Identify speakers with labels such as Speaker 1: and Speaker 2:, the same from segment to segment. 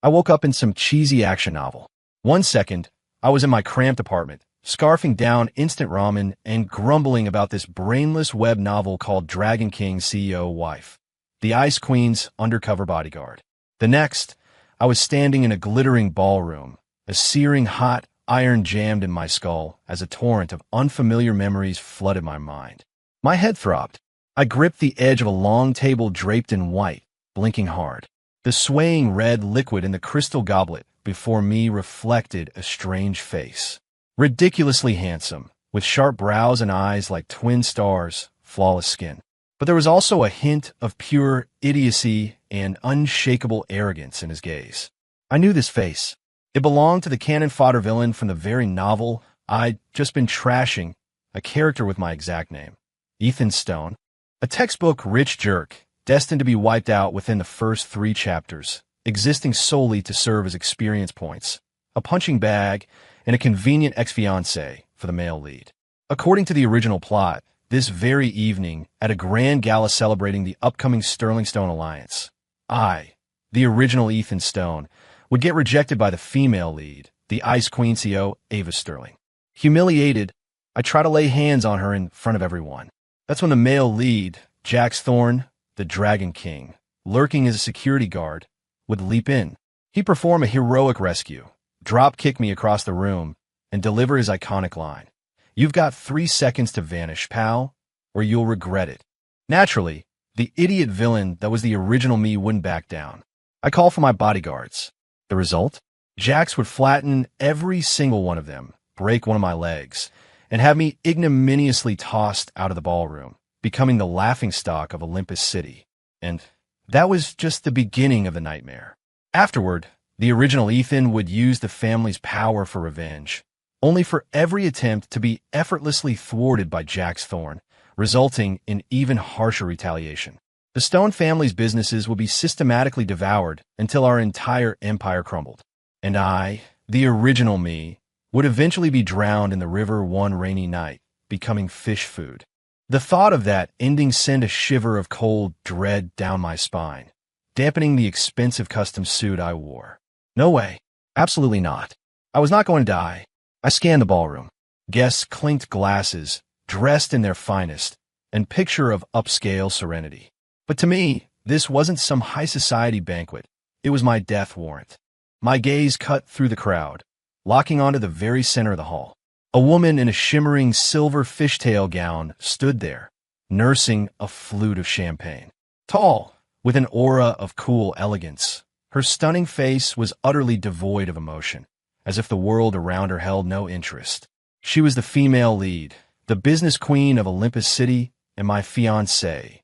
Speaker 1: I woke up in some cheesy action novel. One second, I was in my cramped apartment, scarfing down instant ramen and grumbling about this brainless web novel called Dragon King's CEO wife, the Ice Queen's undercover bodyguard. The next, I was standing in a glittering ballroom, a searing hot iron jammed in my skull as a torrent of unfamiliar memories flooded my mind. My head throbbed. I gripped the edge of a long table draped in white, blinking hard. The swaying red liquid in the crystal goblet before me reflected a strange face. Ridiculously handsome, with sharp brows and eyes like twin stars, flawless skin. But there was also a hint of pure idiocy and unshakable arrogance in his gaze. I knew this face. It belonged to the cannon fodder villain from the very novel I'd just been trashing, a character with my exact name, Ethan Stone, a textbook rich jerk, destined to be wiped out within the first 3 chapters, existing solely to serve as experience points, a punching bag, and a convenient ex-fiancé for the male lead. According to the original plot, this very evening, at a grand gala celebrating the upcoming Sterling Stone alliance, I, the original Ethan Stone, would get rejected by the female lead, the Ice Queen CEO, Ava Sterling. Humiliated, I try to lay hands on her in front of everyone. That's when the male lead, Jax Thorne, the Dragon King, lurking as a security guard, would leap in. He'd perform a heroic rescue, drop-kick me across the room, and deliver his iconic line. "You've got 3 seconds to vanish, pal, or you'll regret it." Naturally, the idiot villain that was the original me wouldn't back down. I call for my bodyguards. The result? Jax would flatten every single one of them, break one of my legs, and have me ignominiously tossed out of the ballroom, becoming the laughingstock of Olympus City. And that was just the beginning of the nightmare. Afterward, the original Ethan would use the family's power for revenge, only for every attempt to be effortlessly thwarted by Jax Thorne, resulting in even harsher retaliation. The Stone family's businesses would be systematically devoured until our entire empire crumbled. And I, the original me, would eventually be drowned in the river one rainy night, becoming fish food. The thought of that ending sent a shiver of cold dread down my spine, dampening the expensive custom suit I wore. No way. Absolutely not. I was not going to die. I scanned the ballroom. Guests clinked glasses, dressed in their finest, and picture of upscale serenity. But to me, this wasn't some high society banquet. It was my death warrant. My gaze cut through the crowd, locking onto the very center of the hall. A woman in a shimmering silver fishtail gown stood there, nursing a flute of champagne. Tall, with an aura of cool elegance, her stunning face was utterly devoid of emotion, as if the world around her held no interest. She was the female lead, the business queen of Olympus City, and my fiancée,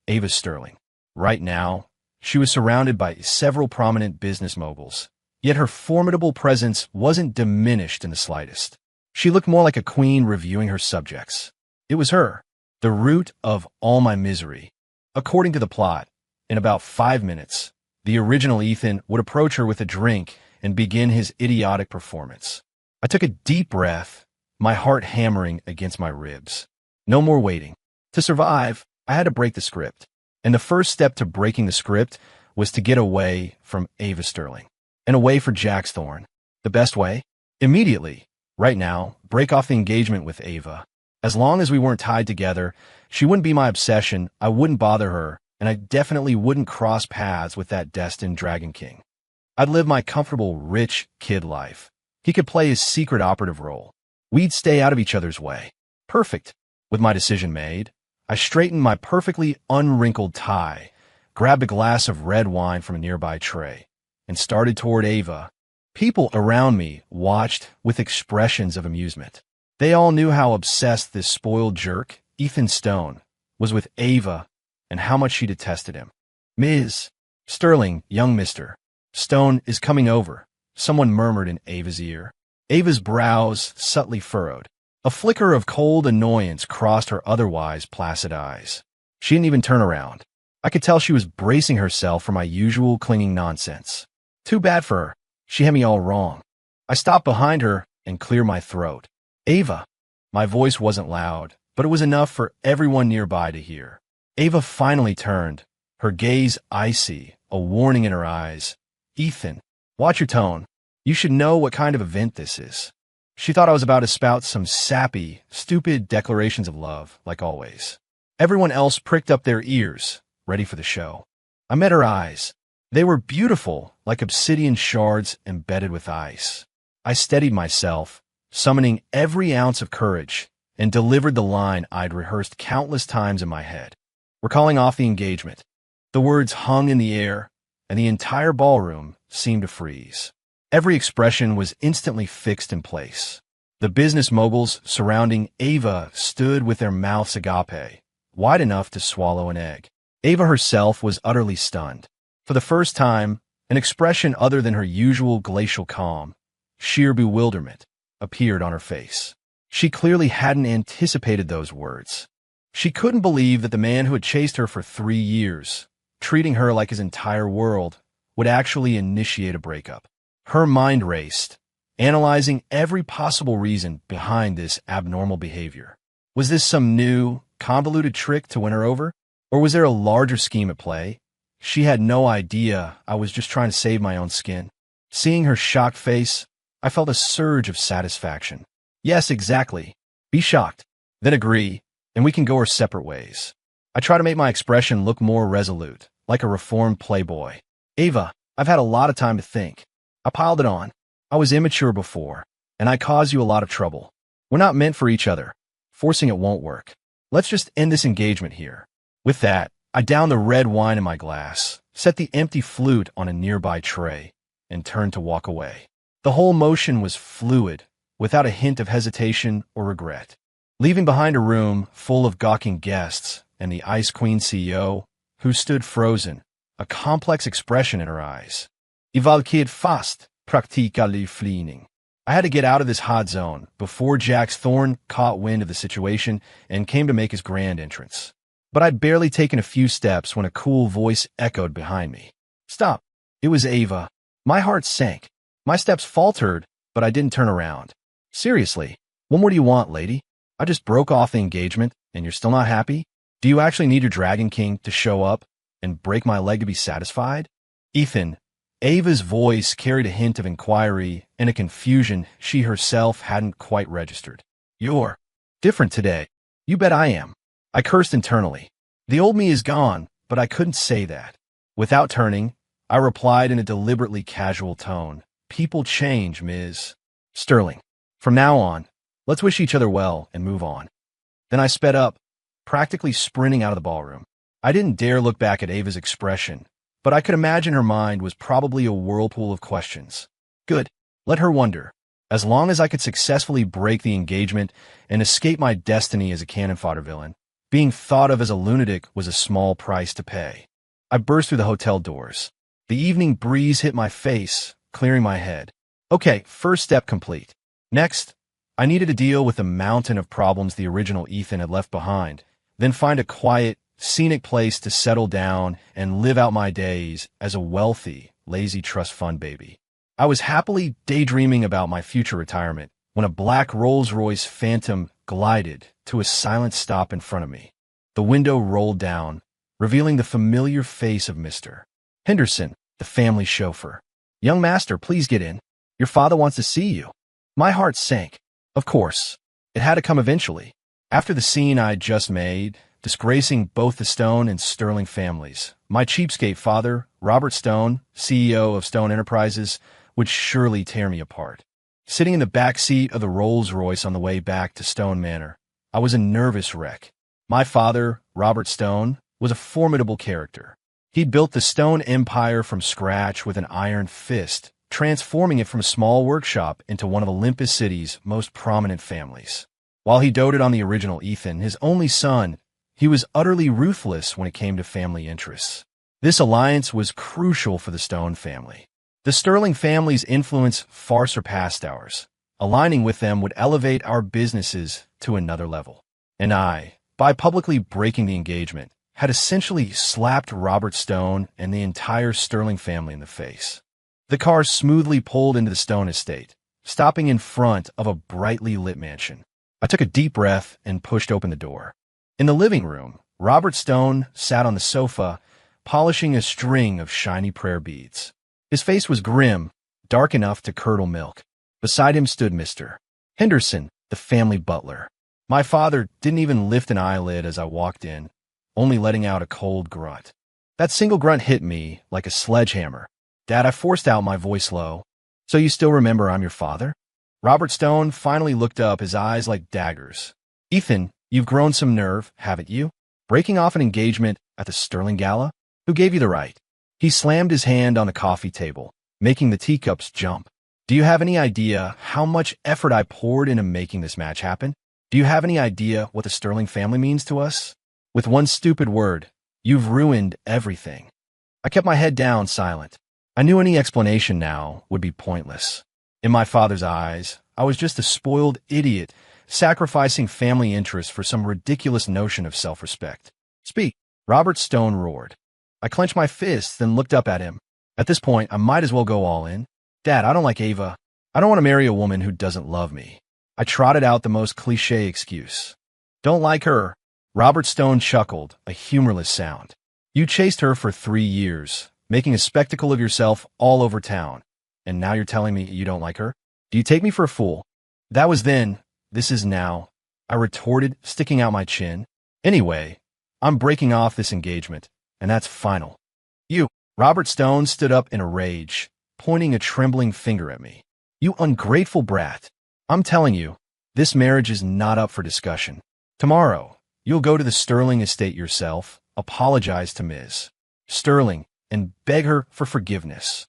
Speaker 1: Ava Sterling. Right now, she was surrounded by several prominent business moguls, yet her formidable presence wasn't diminished in the slightest. She looked more like a queen reviewing her subjects. It was her, the root of all my misery. According to the plot, in about 5 minutes, the original Ethan would approach her with a drink and begin his idiotic performance. I took a deep breath, my heart hammering against my ribs. No more waiting. To survive, I had to break the script. And the first step to breaking the script was to get away from Ava Sterling. And away for Jax Thorne. The best way? Immediately. Right now, break off the engagement with Ava. As long as we weren't tied together, she wouldn't be my obsession, I wouldn't bother her, and I definitely wouldn't cross paths with that destined Dragon King. I'd live my comfortable, rich kid life. He could play his secret operative role. We'd stay out of each other's way. Perfect. With my decision made, I straightened my perfectly unwrinkled tie, grabbed a glass of red wine from a nearby tray, and started toward Ava. People around me watched with expressions of amusement. They all knew how obsessed this spoiled jerk, Ethan Stone, was with Ava and how much she detested him. "Ms. Sterling, young mister. Stone is coming over," someone murmured in Ava's ear. Ava's brows subtly furrowed. A flicker of cold annoyance crossed her otherwise placid eyes. She didn't even turn around. I could tell she was bracing herself for my usual clinging nonsense. Too bad for her. She had me all wrong. I stopped behind her and cleared my throat. "Ava." My voice wasn't loud, but it was enough for everyone nearby to hear. Ava finally turned, her gaze icy, a warning in her eyes. "Ethan." Watch your tone. You should know what kind of event this is. She thought I was about to spout some sappy, stupid declarations of love, like always. Everyone else pricked up their ears, ready for the show. I met her eyes. They were beautiful, like obsidian shards embedded with ice. I steadied myself, summoning every ounce of courage, and delivered the line I'd rehearsed countless times in my head. We're calling off the engagement. The words hung in the air, and the entire ballroom seemed to freeze. Every expression was instantly fixed in place. The business moguls surrounding Ava stood with their mouths agape, wide enough to swallow an egg. Ava herself was utterly stunned. For the first time, an expression other than her usual glacial calm, sheer bewilderment, appeared on her face. She clearly hadn't anticipated those words. She couldn't believe that the man who had chased her for 3 years, treating her like his entire world, would actually initiate a breakup. Her mind raced, analyzing every possible reason behind this abnormal behavior. Was this some new, convoluted trick to win her over? Or was there a larger scheme at play? She had no idea I was just trying to save my own skin. Seeing her shocked face, I felt a surge of satisfaction. Yes, exactly. Be shocked, then agree, and we can go our separate ways. I try to make my expression look more resolute, like a reformed playboy. Ava, I've had a lot of time to think. I piled it on. I was immature before, and I caused you a lot of trouble. We're not meant for each other. Forcing it won't work. Let's just end this engagement here. With that, I downed the red wine in my glass, set the empty flute on a nearby tray, and turned to walk away. The whole motion was fluid, without a hint of hesitation or regret. Leaving behind a room full of gawking guests and the Ice Queen CEO, who stood frozen, a complex expression in her eyes. Ivalkid fast, praktikali fleening. I had to get out of this hot zone before Jax Thorne caught wind of the situation and came to make his grand entrance. But I'd barely taken a few steps when a cool voice echoed behind me. Stop. It was Ava. My heart sank. My steps faltered, but I didn't turn around. Seriously, what more do you want, lady? I just broke off the engagement, and you're still not happy? Do you actually need your Dragon King to show up and break my leg to be satisfied? Ethan, Ava's voice carried a hint of inquiry and a confusion she herself hadn't quite registered. You're different today. You bet I am. I cursed internally. The old me is gone, but I couldn't say that. Without turning, I replied in a deliberately casual tone. People change, Ms. Sterling. From now on, let's wish each other well and move on. Then I sped up, practically sprinting out of the ballroom. I didn't dare look back at Ava's expression, but I could imagine her mind was probably a whirlpool of questions. Good. Let her wonder. As long as I could successfully break the engagement and escape my destiny as a cannon fodder villain, being thought of as a lunatic was a small price to pay. I burst through the hotel doors. The evening breeze hit my face, clearing my head. Okay, first step complete. Next, I needed to deal with the mountain of problems the original Ethan had left behind, then find a quiet, scenic place to settle down and live out my days as a wealthy, lazy trust fund baby. I was happily daydreaming about my future retirement when a black Rolls-Royce Phantom glided to a silent stop in front of me. The window rolled down, revealing the familiar face of Mr. Henderson, the family chauffeur. Young master, please get in. Your father wants to see you. My heart sank. Of course, it had to come eventually. After the scene I'd just made, disgracing both the Stone and Sterling families, my cheapskate father, Robert Stone, CEO of Stone Enterprises, would surely tear me apart. Sitting in the back seat of the Rolls-Royce on the way back to Stone Manor, I was a nervous wreck. My father, Robert Stone, was a formidable character. He'd built the Stone Empire from scratch with an iron fist, transforming it from a small workshop into one of Olympus City's most prominent families. While he doted on the original Ethan, his only son, he was utterly ruthless when it came to family interests. This alliance was crucial for the Stone family. The Sterling family's influence far surpassed ours. Aligning with them would elevate our businesses to another level. And I, by publicly breaking the engagement, had essentially slapped Robert Stone and the entire Sterling family in the face. The car smoothly pulled into the Stone estate, stopping in front of a brightly lit mansion. I took a deep breath and pushed open the door. In the living room, Robert Stone sat on the sofa, polishing a string of shiny prayer beads. His face was grim, dark enough to curdle milk. Beside him stood Mr. Henderson, the family butler. My father didn't even lift an eyelid as I walked in, only letting out a cold grunt. That single grunt hit me like a sledgehammer. Dad, I forced out, my voice low. So you still remember I'm your father? Robert Stone finally looked up, his eyes like daggers. Ethan, you've grown some nerve, haven't you? Breaking off an engagement at the Sterling Gala? Who gave you the right? He slammed his hand on the coffee table, making the teacups jump. Do you have any idea how much effort I poured into making this match happen? Do you have any idea what the Sterling family means to us? With one stupid word, you've ruined everything. I kept my head down, silent. I knew any explanation now would be pointless. In my father's eyes, I was just a spoiled idiot, sacrificing family interests for some ridiculous notion of self-respect. Speak, Robert Stone roared. I clenched my fists, then looked up at him. At this point, I might as well go all in. Dad, I don't like Ava. I don't want to marry a woman who doesn't love me. I trotted out the most cliché excuse. Don't like her. Robert Stone chuckled, a humorless sound. You chased her for 3 years, making a spectacle of yourself all over town. And now you're telling me you don't like her? Do you take me for a fool? That was then. This is now. I retorted, sticking out my chin. Anyway, I'm breaking off this engagement, and that's final. You. Robert Stone stood up in a rage, pointing a trembling finger at me. You ungrateful brat. I'm telling you, this marriage is not up for discussion. Tomorrow, you'll go to the Sterling estate yourself, apologize to Ms. Sterling, and beg her for forgiveness.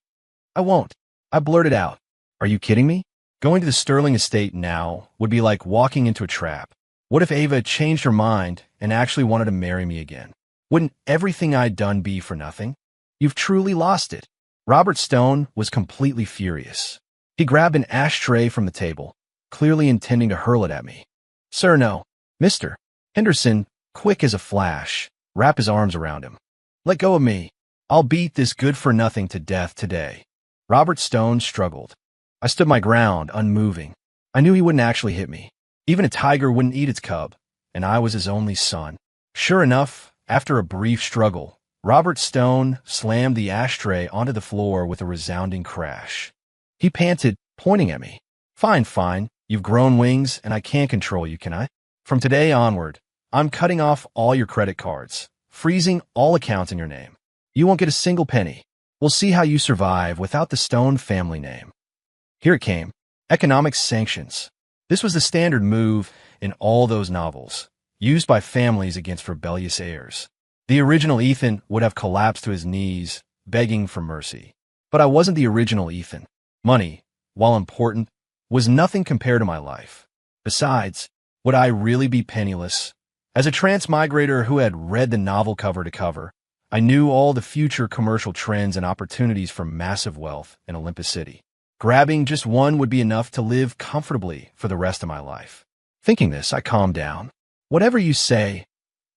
Speaker 1: I won't. I blurted out. Are you kidding me? Going to the Sterling estate now would be like walking into a trap. What if Ava changed her mind and actually wanted to marry me again? Wouldn't everything I'd done be for nothing? You've truly lost it. Robert Stone was completely furious. He grabbed an ashtray from the table, clearly intending to hurl it at me. Sir, no. Mr. Henderson, quick as a flash, wrapped his arms around him. Let go of me. I'll beat this good-for-nothing to death today. Robert Stone struggled. I stood my ground, unmoving. I knew he wouldn't actually hit me. Even a tiger wouldn't eat its cub, and I was his only son. Sure enough, after a brief struggle, Robert Stone slammed the ashtray onto the floor with a resounding crash. He panted, pointing at me. Fine, fine. You've grown wings, and I can't control you, can I? From today onward, I'm cutting off all your credit cards, freezing all accounts in your name. You won't get a single penny. We'll see how you survive without the Stone family name. Here it came. Economic sanctions. This was the standard move in all those novels, used by families against rebellious heirs. The original Ethan would have collapsed to his knees, begging for mercy. But I wasn't the original Ethan. Money, while important, was nothing compared to my life. Besides, would I really be penniless? As a transmigrator who had read the novel cover to cover, I knew all the future commercial trends and opportunities for massive wealth in Olympus City. Grabbing just one would be enough to live comfortably for the rest of my life. Thinking this, I calmed down. Whatever you say,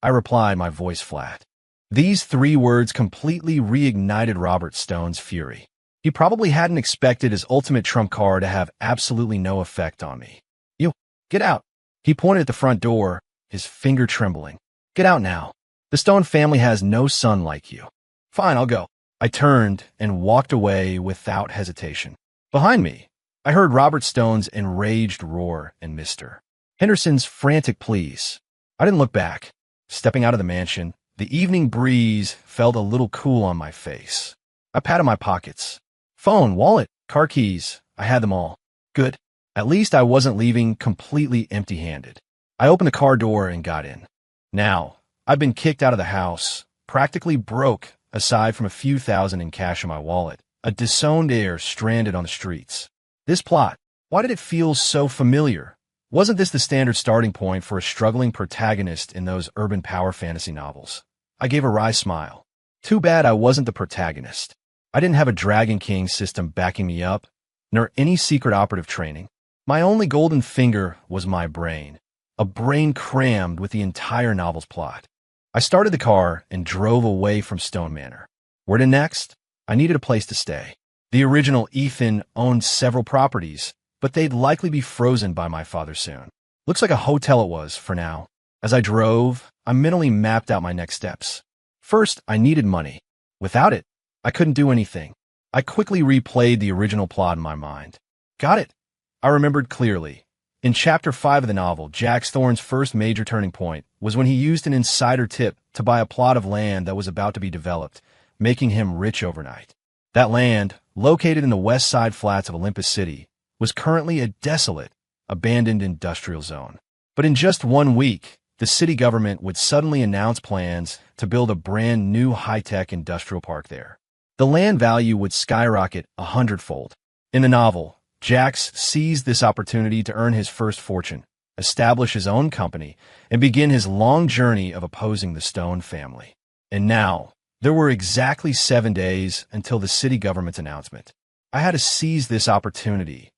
Speaker 1: I replied, my voice flat. These 3 words completely reignited Robert Stone's fury. He probably hadn't expected his ultimate trump card to have absolutely no effect on me. You, get out. He pointed at the front door, his finger trembling. Get out now. The Stone family has no son like you. Fine, I'll go. I turned and walked away without hesitation. Behind me, I heard Robert Stone's enraged roar and Mr. Henderson's frantic pleas. I didn't look back. Stepping out of the mansion, the evening breeze felt a little cool on my face. I patted my pockets. Phone, wallet, car keys. I had them all. Good. At least I wasn't leaving completely empty-handed. I opened the car door and got in. Now, I've been kicked out of the house, practically broke, aside from a few thousand in cash in my wallet, a disowned heir stranded on the streets. This plot, why did it feel so familiar? Wasn't this the standard starting point for a struggling protagonist in those urban power fantasy novels? I gave a wry smile. Too bad I wasn't the protagonist. I didn't have a Dragon King system backing me up, nor any secret operative training. My only golden finger was my brain, a brain crammed with the entire novel's plot. I started the car and drove away from Stone Manor. Where to next? I needed a place to stay. The original Ethan owned several properties, but they'd likely be frozen by my father soon. Looks like a hotel it was, for now. As I drove, I mentally mapped out my next steps. First, I needed money. Without it, I couldn't do anything. I quickly replayed the original plot in my mind. Got it. I remembered clearly. In Chapter 5 of the novel, Jack Thorne's first major turning point was when he used an insider tip to buy a plot of land that was about to be developed, making him rich overnight. That land, located in the west side flats of Olympus City, was currently a desolate, abandoned industrial zone. But in just 1 week, the city government would suddenly announce plans to build a brand new high-tech industrial park there. The land value would skyrocket 100-fold. In the novel, Jax seized this opportunity to earn his first fortune, establish his own company, and begin his long journey of opposing the Stone family. And now, there were exactly 7 days until the city government's announcement. I had to seize this opportunity.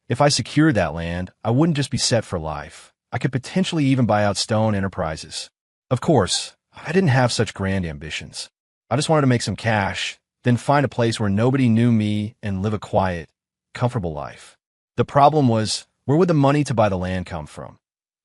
Speaker 1: If I secured that land, I wouldn't just be set for life. I could potentially even buy out Stone Enterprises. Of course, I didn't have such grand ambitions. I just wanted to make some cash, then find a place where nobody knew me and live a quiet, comfortable life. The problem was, where would the money to buy the land come from?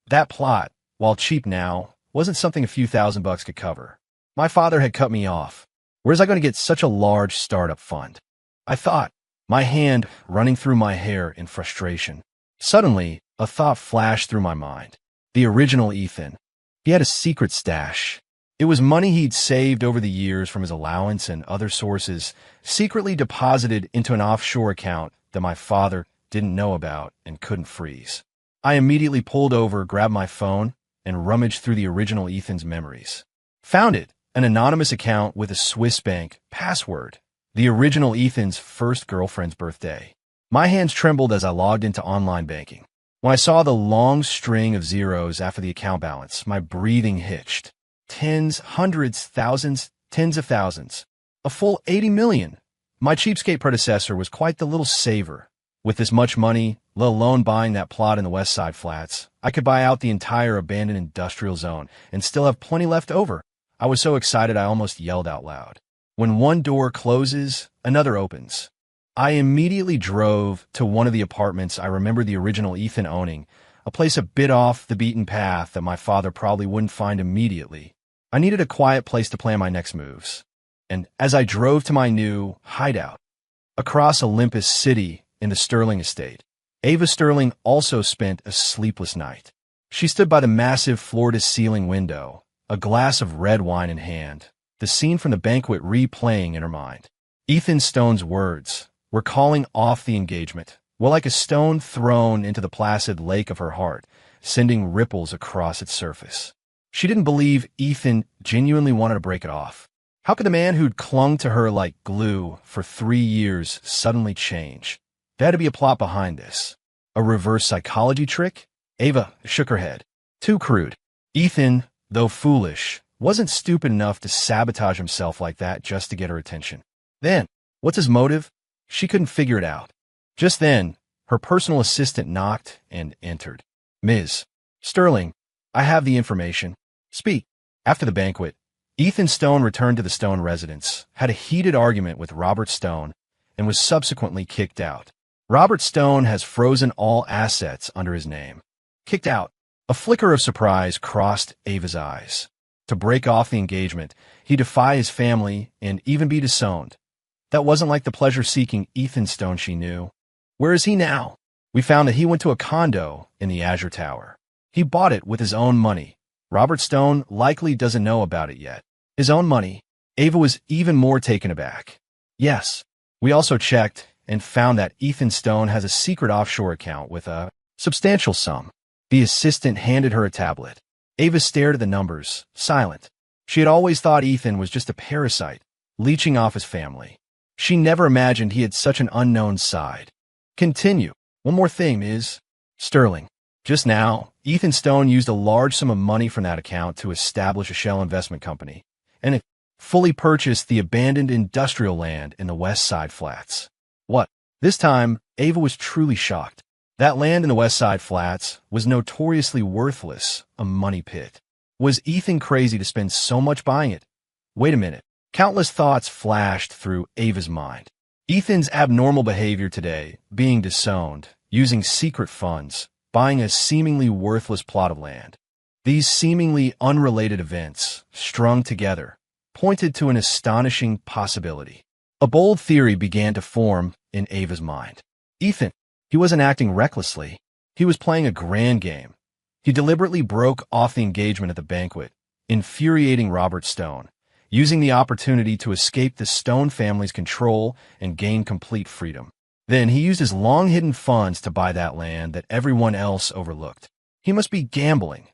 Speaker 1: That plot, while cheap now, wasn't something a few $1,000s could cover. My father had cut me off. Where's I going to get such a large startup fund? I thought, my hand running through my hair in frustration. Suddenly, a thought flashed through my mind. The original Ethan. He had a secret stash. It was money he'd saved over the years from his allowance and other sources, secretly deposited into an offshore account that my father didn't know about and couldn't freeze. I immediately pulled over, grabbed my phone, and rummaged through the original Ethan's memories. Found it, an anonymous account with a Swiss bank password, the original Ethan's first girlfriend's birthday. My hands trembled as I logged into online banking. When I saw the long string of zeros after the account balance, my breathing hitched. Tens, hundreds, thousands, tens of thousands. A full 80 million. My cheapskate predecessor was quite the little saver. With this much money, let alone buying that plot in the West Side Flats, I could buy out the entire abandoned industrial zone and still have plenty left over. I was so excited I almost yelled out loud. When one door closes, another opens. I immediately drove to one of the apartments I remember the original Ethan owning, a place a bit off the beaten path that my father probably wouldn't find immediately. I needed a quiet place to plan my next moves. And as I drove to my new hideout, across Olympus City in the Sterling estate, Ava Sterling also spent a sleepless night. She stood by the massive floor-to-ceiling window, a glass of red wine in hand, the scene from the banquet replaying in her mind. Ethan Stone's words were calling off the engagement, well, like a stone thrown into the placid lake of her heart, sending ripples across its surface. She didn't believe Ethan genuinely wanted to break it off. How could the man who'd clung to her like glue for 3 years suddenly change? There had to be a plot behind this. A reverse psychology trick? Ava shook her head. Too crude. Ethan, though foolish, wasn't stupid enough to sabotage himself like that just to get her attention. Then, what's his motive? She couldn't figure it out. Just then, her personal assistant knocked and entered. Ms. Sterling, I have the information. Speak. After the banquet, Ethan Stone returned to the Stone residence, had a heated argument with Robert Stone, and was subsequently kicked out. Robert Stone has frozen all assets under his name. Kicked out. A flicker of surprise crossed Ava's eyes. To break off the engagement, he'd defy his family and even be disowned. That wasn't like the pleasure-seeking Ethan Stone she knew. Where is he now? We found that he went to a condo in the Azure Tower. He bought it with his own money. Robert Stone likely doesn't know about it yet. His own money. Ava was even more taken aback. Yes, we also checked and found that Ethan Stone has a secret offshore account with a substantial sum. The assistant handed her a tablet. Ava stared at the numbers, silent. She had always thought Ethan was just a parasite, leeching off his family. She never imagined he had such an unknown side. Continue. One more thing, Ms. Sterling. Just now, Ethan Stone used a large sum of money from that account to establish a shell investment company, and it fully purchased the abandoned industrial land in the West Side Flats. What? This time, Ava was truly shocked. That land in the West Side Flats was notoriously worthless, a money pit. Was Ethan crazy to spend so much buying it? Wait a minute. Countless thoughts flashed through Ava's mind. Ethan's abnormal behavior today, being disowned, using secret funds, buying a seemingly worthless plot of land. These seemingly unrelated events, strung together, pointed to an astonishing possibility. A bold theory began to form in Ava's mind. Ethan, he wasn't acting recklessly. He was playing a grand game. He deliberately broke off the engagement at the banquet, infuriating Robert Stone, using the opportunity to escape the Stone family's control and gain complete freedom. Then he used his long-hidden funds to buy that land that everyone else overlooked. He must be gambling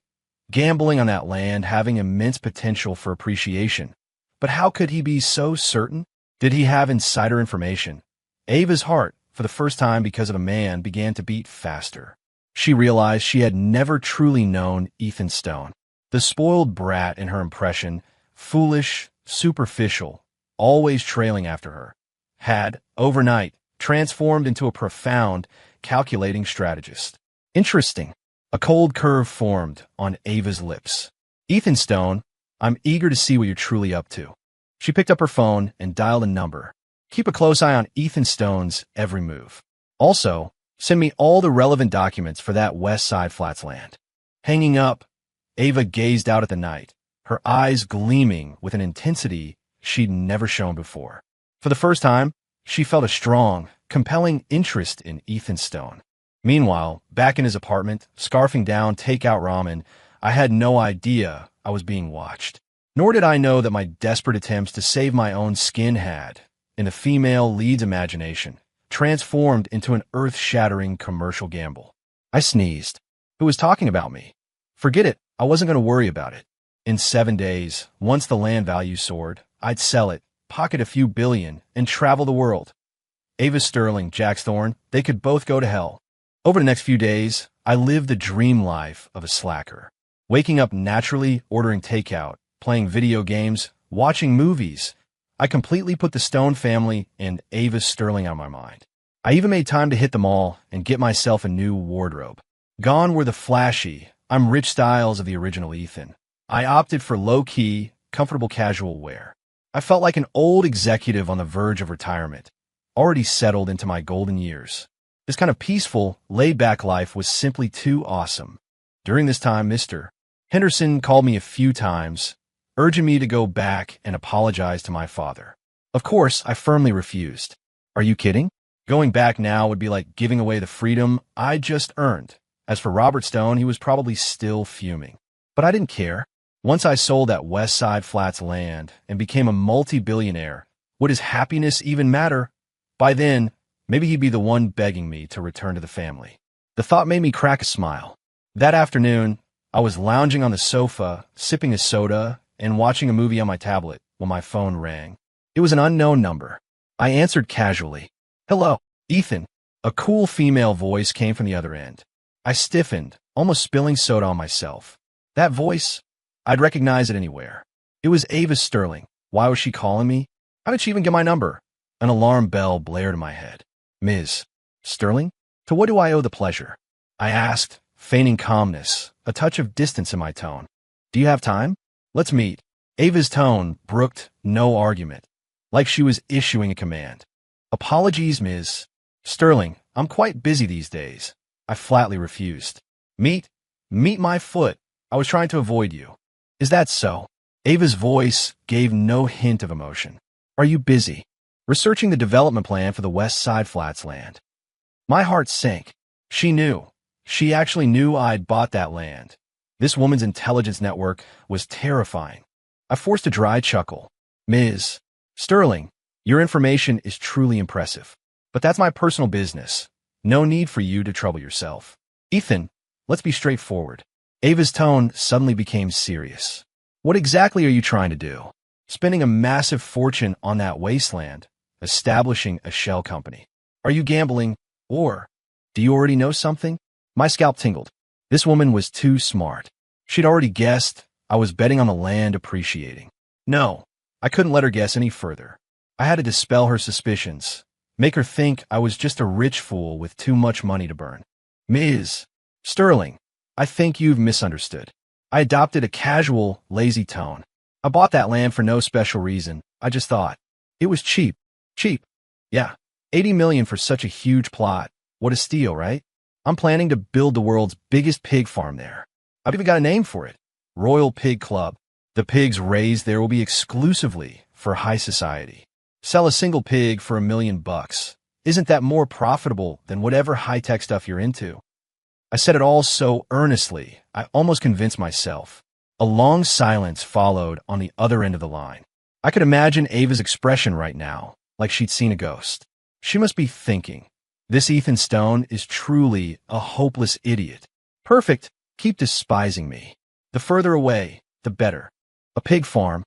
Speaker 1: on that land, having immense potential for appreciation. But how could he be so certain? Did he have insider information? Ava's heart, for the first time because of a man, began to beat faster. She realized she had never truly known Ethan Stone. The spoiled brat in her impression, foolish, superficial, always trailing after her, had, overnight, transformed into a profound, calculating strategist. Interesting. A cold curve formed on Ava's lips. Ethan Stone, I'm eager to see what you're truly up to. She picked up her phone and dialed a number. Keep a close eye on Ethan Stone's every move. Also, send me all the relevant documents for that West Side Flats land. Hanging up, Ava gazed out at the night, her eyes gleaming with an intensity she'd never shown before. For the first time, she felt a strong, compelling interest in Ethan Stone. Meanwhile, back in his apartment, scarfing down takeout ramen, I had no idea I was being watched. Nor did I know that my desperate attempts to save my own skin had, in the female lead's imagination, transformed into an earth-shattering commercial gamble. I sneezed. Who was talking about me? Forget it, I wasn't going to worry about it. In 7 days, once the land value soared, I'd sell it, pocket a few billion, and travel the world. Ava Sterling, Jax Thorne, they could both go to hell. Over the next few days, I lived the dream life of a slacker. Waking up naturally, ordering takeout, playing video games, watching movies. I completely put the Stone family and Ava Sterling out of my mind. I even made time to hit the mall and get myself a new wardrobe. Gone were the flashy, I'm rich styles of the original Ethan. I opted for low-key, comfortable casual wear. I felt like an old executive on the verge of retirement, already settled into my golden years. This kind of peaceful, laid-back life was simply too awesome. During this time, Mr. Henderson called me a few times, urging me to go back and apologize to my father. Of course, I firmly refused. Are you kidding? Going back now would be like giving away the freedom I just earned. As for Robert Stone, he was probably still fuming. But I didn't care. Once I sold that West Side Flats land and became a multi-billionaire, would his happiness even matter? By then, maybe he'd be the one begging me to return to the family. The thought made me crack a smile. That afternoon, I was lounging on the sofa, sipping a soda, and watching a movie on my tablet when my phone rang. It was an unknown number. I answered casually. Hello, Ethan. A cool female voice came from the other end. I stiffened, almost spilling soda on myself. That voice, I'd recognize it anywhere. It was Ava Sterling. Why was she calling me? How did she even get my number? An alarm bell blared in my head. Ms. Sterling? To what do I owe the pleasure? I asked, feigning calmness, a touch of distance in my tone. Do you have time? Let's meet. Ava's tone brooked no argument, like she was issuing a command. Apologies, Ms. Sterling. I'm quite busy these days. I flatly refused. Meet my foot. I was trying to avoid you. Is that so? Ava's voice gave no hint of emotion. Are you busy? Researching the development plan for the West Side Flats land. My heart sank. She knew. She actually knew I'd bought that land. This woman's intelligence network was terrifying. I forced a dry chuckle. Ms. Sterling, your information is truly impressive. But that's my personal business. No need for you to trouble yourself. Ethan, let's be straightforward. Ava's tone suddenly became serious. What exactly are you trying to do? Spending a massive fortune on that wasteland, establishing a shell company. Are you gambling, or do you already know something? My scalp tingled. This woman was too smart. She'd already guessed I was betting on the land appreciating. No, I couldn't let her guess any further. I had to dispel her suspicions, make her think I was just a rich fool with too much money to burn. Ms. Sterling, I think you've misunderstood. I adopted a casual, lazy tone. I bought that land for no special reason. I just thought it was cheap. Cheap. Yeah. 80 million for such a huge plot. What a steal, right? I'm planning to build the world's biggest pig farm there. I've even got a name for it. Royal Pig Club. The pigs raised there will be exclusively for high society. Sell a single pig for $1 million. Isn't that more profitable than whatever high-tech stuff you're into? I said it all so earnestly, I almost convinced myself. A long silence followed on the other end of the line. I could imagine Ava's expression right now, like she'd seen a ghost. She must be thinking, this Ethan Stone is truly a hopeless idiot. Perfect. Keep despising me. The further away, the better. A pig farm.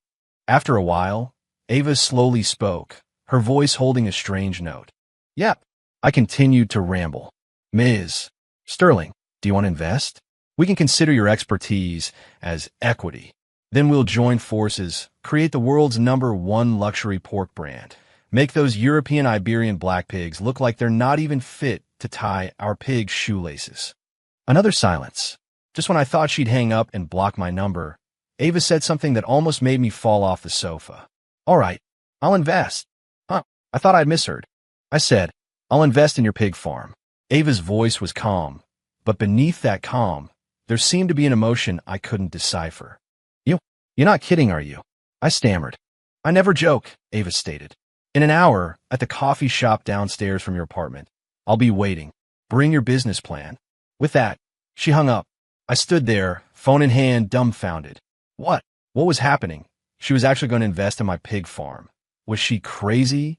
Speaker 1: After a while, Ava slowly spoke, her voice holding a strange note. Yep. I continued to ramble. Ms. Sterling, do you want to invest? We can consider your expertise as equity. Then we'll join forces, create the world's #1 luxury pork brand, make those European Iberian black pigs look like they're not even fit to tie our pig's shoelaces. Another silence. Just when I thought she'd hang up and block my number, Ava said something that almost made me fall off the sofa. All right, I'll invest. Huh, I thought I'd misheard. I said, I'll invest in your pig farm. Ava's voice was calm, but beneath that calm, there seemed to be an emotion I couldn't decipher. You're not kidding, are you? I stammered. I never joke, Ava stated. In an hour, at the coffee shop downstairs from your apartment. I'll be waiting. Bring your business plan. With that, she hung up. I stood there, phone in hand, dumbfounded. What? What was happening? She was actually going to invest in my pig farm. Was she crazy?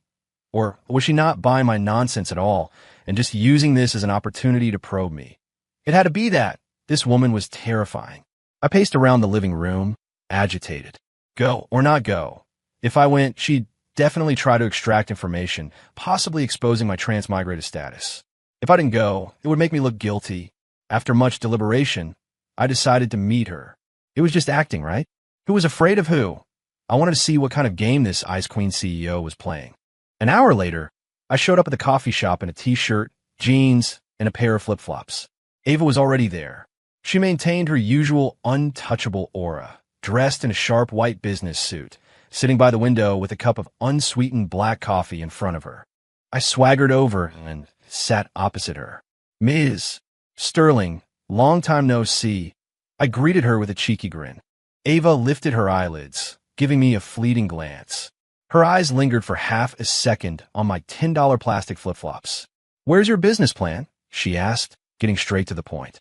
Speaker 1: Or was she not buying my nonsense at all and just using this as an opportunity to probe me? It had to be that. This woman was terrifying. I paced around the living room, agitated. Go or not go. If I went, she'd definitely try to extract information, possibly exposing my transmigrated status. If I didn't go, it would make me look guilty. After much deliberation, I decided to meet her. It was just acting, right? Who was afraid of who? I wanted to see what kind of game this Ice Queen CEO was playing. An hour later, I showed up at the coffee shop in a t-shirt, jeans, and a pair of flip-flops. Ava was already there. She maintained her usual untouchable aura, dressed in a sharp white business suit, sitting by the window with a cup of unsweetened black coffee in front of her. I swaggered over and sat opposite her. Ms. Sterling, long time no see. I greeted her with a cheeky grin. Ava lifted her eyelids, giving me a fleeting glance. Her eyes lingered for half a second on my $10 plastic flip-flops. Where's your business plan? She asked, getting straight to the point.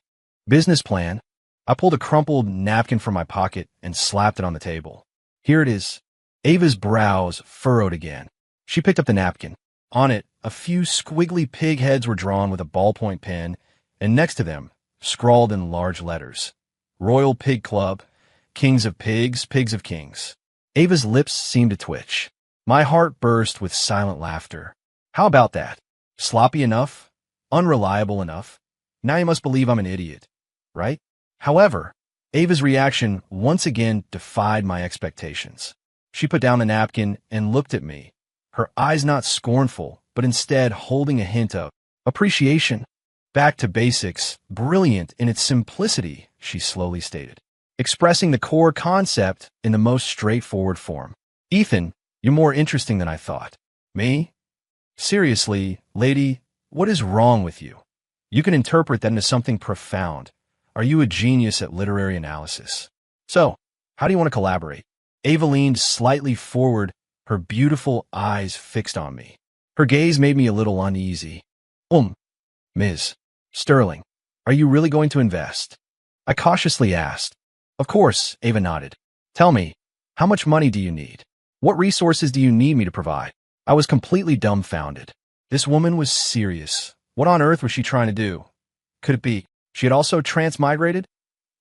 Speaker 1: Business plan? I pulled a crumpled napkin from my pocket and slapped it on the table. Here it is. Ava's brows furrowed again. She picked up the napkin. On it, a few squiggly pig heads were drawn with a ballpoint pen, and next to them, scrawled in large letters, Royal Pig Club, Kings of Pigs, Pigs of Kings. Ava's lips seemed to twitch. My heart burst with silent laughter. How about that? Sloppy enough? Unreliable enough? Now you must believe I'm an idiot, right? However, Ava's reaction once again defied my expectations. She put down the napkin and looked at me, her eyes not scornful, but instead holding a hint of appreciation. Back to basics, brilliant in its simplicity, she slowly stated, expressing the core concept in the most straightforward form. Ethan, you're more interesting than I thought. Me? Seriously, lady, what is wrong with you? You can interpret that into something profound. Are you a genius at literary analysis? So, how do you want to collaborate? Ava leaned slightly forward, her beautiful eyes fixed on me. Her gaze made me a little uneasy. Ms. Sterling, are you really going to invest? I cautiously asked. Of course, Ava nodded. Tell me, how much money do you need? What resources do you need me to provide? I was completely dumbfounded. This woman was serious. What on earth was she trying to do? Could it be she had also transmigrated?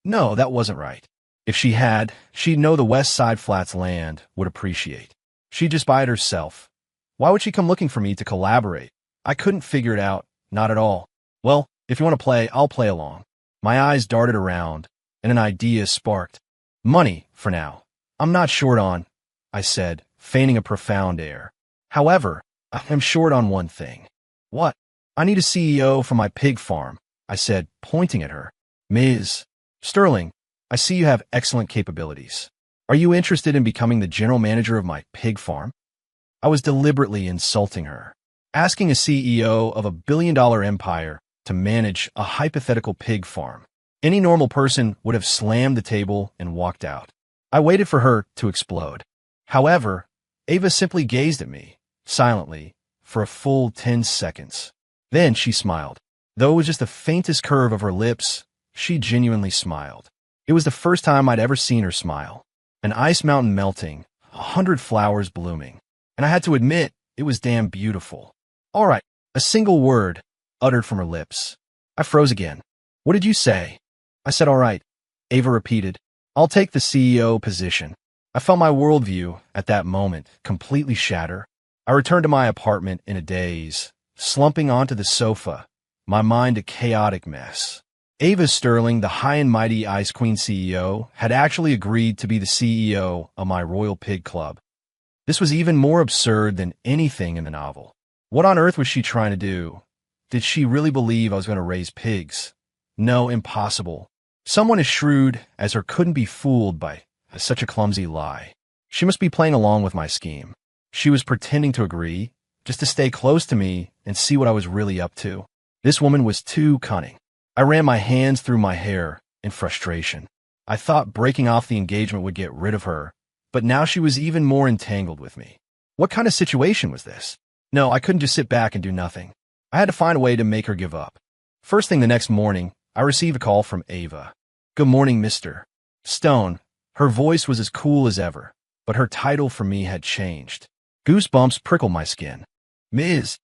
Speaker 1: No, that wasn't right. If she had, she'd know the West Side Flats land would appreciate. She'd just buy it herself. Why would she come looking for me to collaborate? I couldn't figure it out, not at all. Well, if you want to play, I'll play along. My eyes darted around, and an idea sparked. Money, for now. I'm not short on, I said, feigning a profound air. However, I am short on one thing. What? I need a CEO for my pig farm, I said, pointing at her. Ms. Sterling, I see you have excellent capabilities. Are you interested in becoming the general manager of my pig farm? I was deliberately insulting her, asking a CEO of a billion-dollar empire to manage a hypothetical pig farm. Any normal person would have slammed the table and walked out. I waited for her to explode. However, Ava simply gazed at me, silently, for a full 10 seconds. Then she smiled. Though it was just the faintest curve of her lips, she genuinely smiled. It was the first time I'd ever seen her smile. An ice mountain melting, 100 flowers blooming. And I had to admit, it was damn beautiful. All right, a single word uttered from her lips. I froze again. What did you say? I said, all right. Ava repeated, I'll take the CEO position. I felt my worldview, at that moment, completely shatter. I returned to my apartment in a daze, slumping onto the sofa, my mind a chaotic mess. Ava Sterling, the high and mighty Ice Queen CEO, had actually agreed to be the CEO of my Royal Pig Club. This was even more absurd than anything in the novel. What on earth was she trying to do? Did she really believe I was going to raise pigs? No, impossible. Someone as shrewd as her couldn't be fooled by such a clumsy lie. She must be playing along with my scheme. She was pretending to agree, just to stay close to me and see what I was really up to. This woman was too cunning. I ran my hands through my hair in frustration. I thought breaking off the engagement would get rid of her, but now she was even more entangled with me. What kind of situation was this? No, I couldn't just sit back and do nothing. I had to find a way to make her give up. First thing the next morning, I received a call from Ava. Good morning, Mr. Stone. Her voice was as cool as ever, but her title for me had changed. Goosebumps prickled my skin. Ms.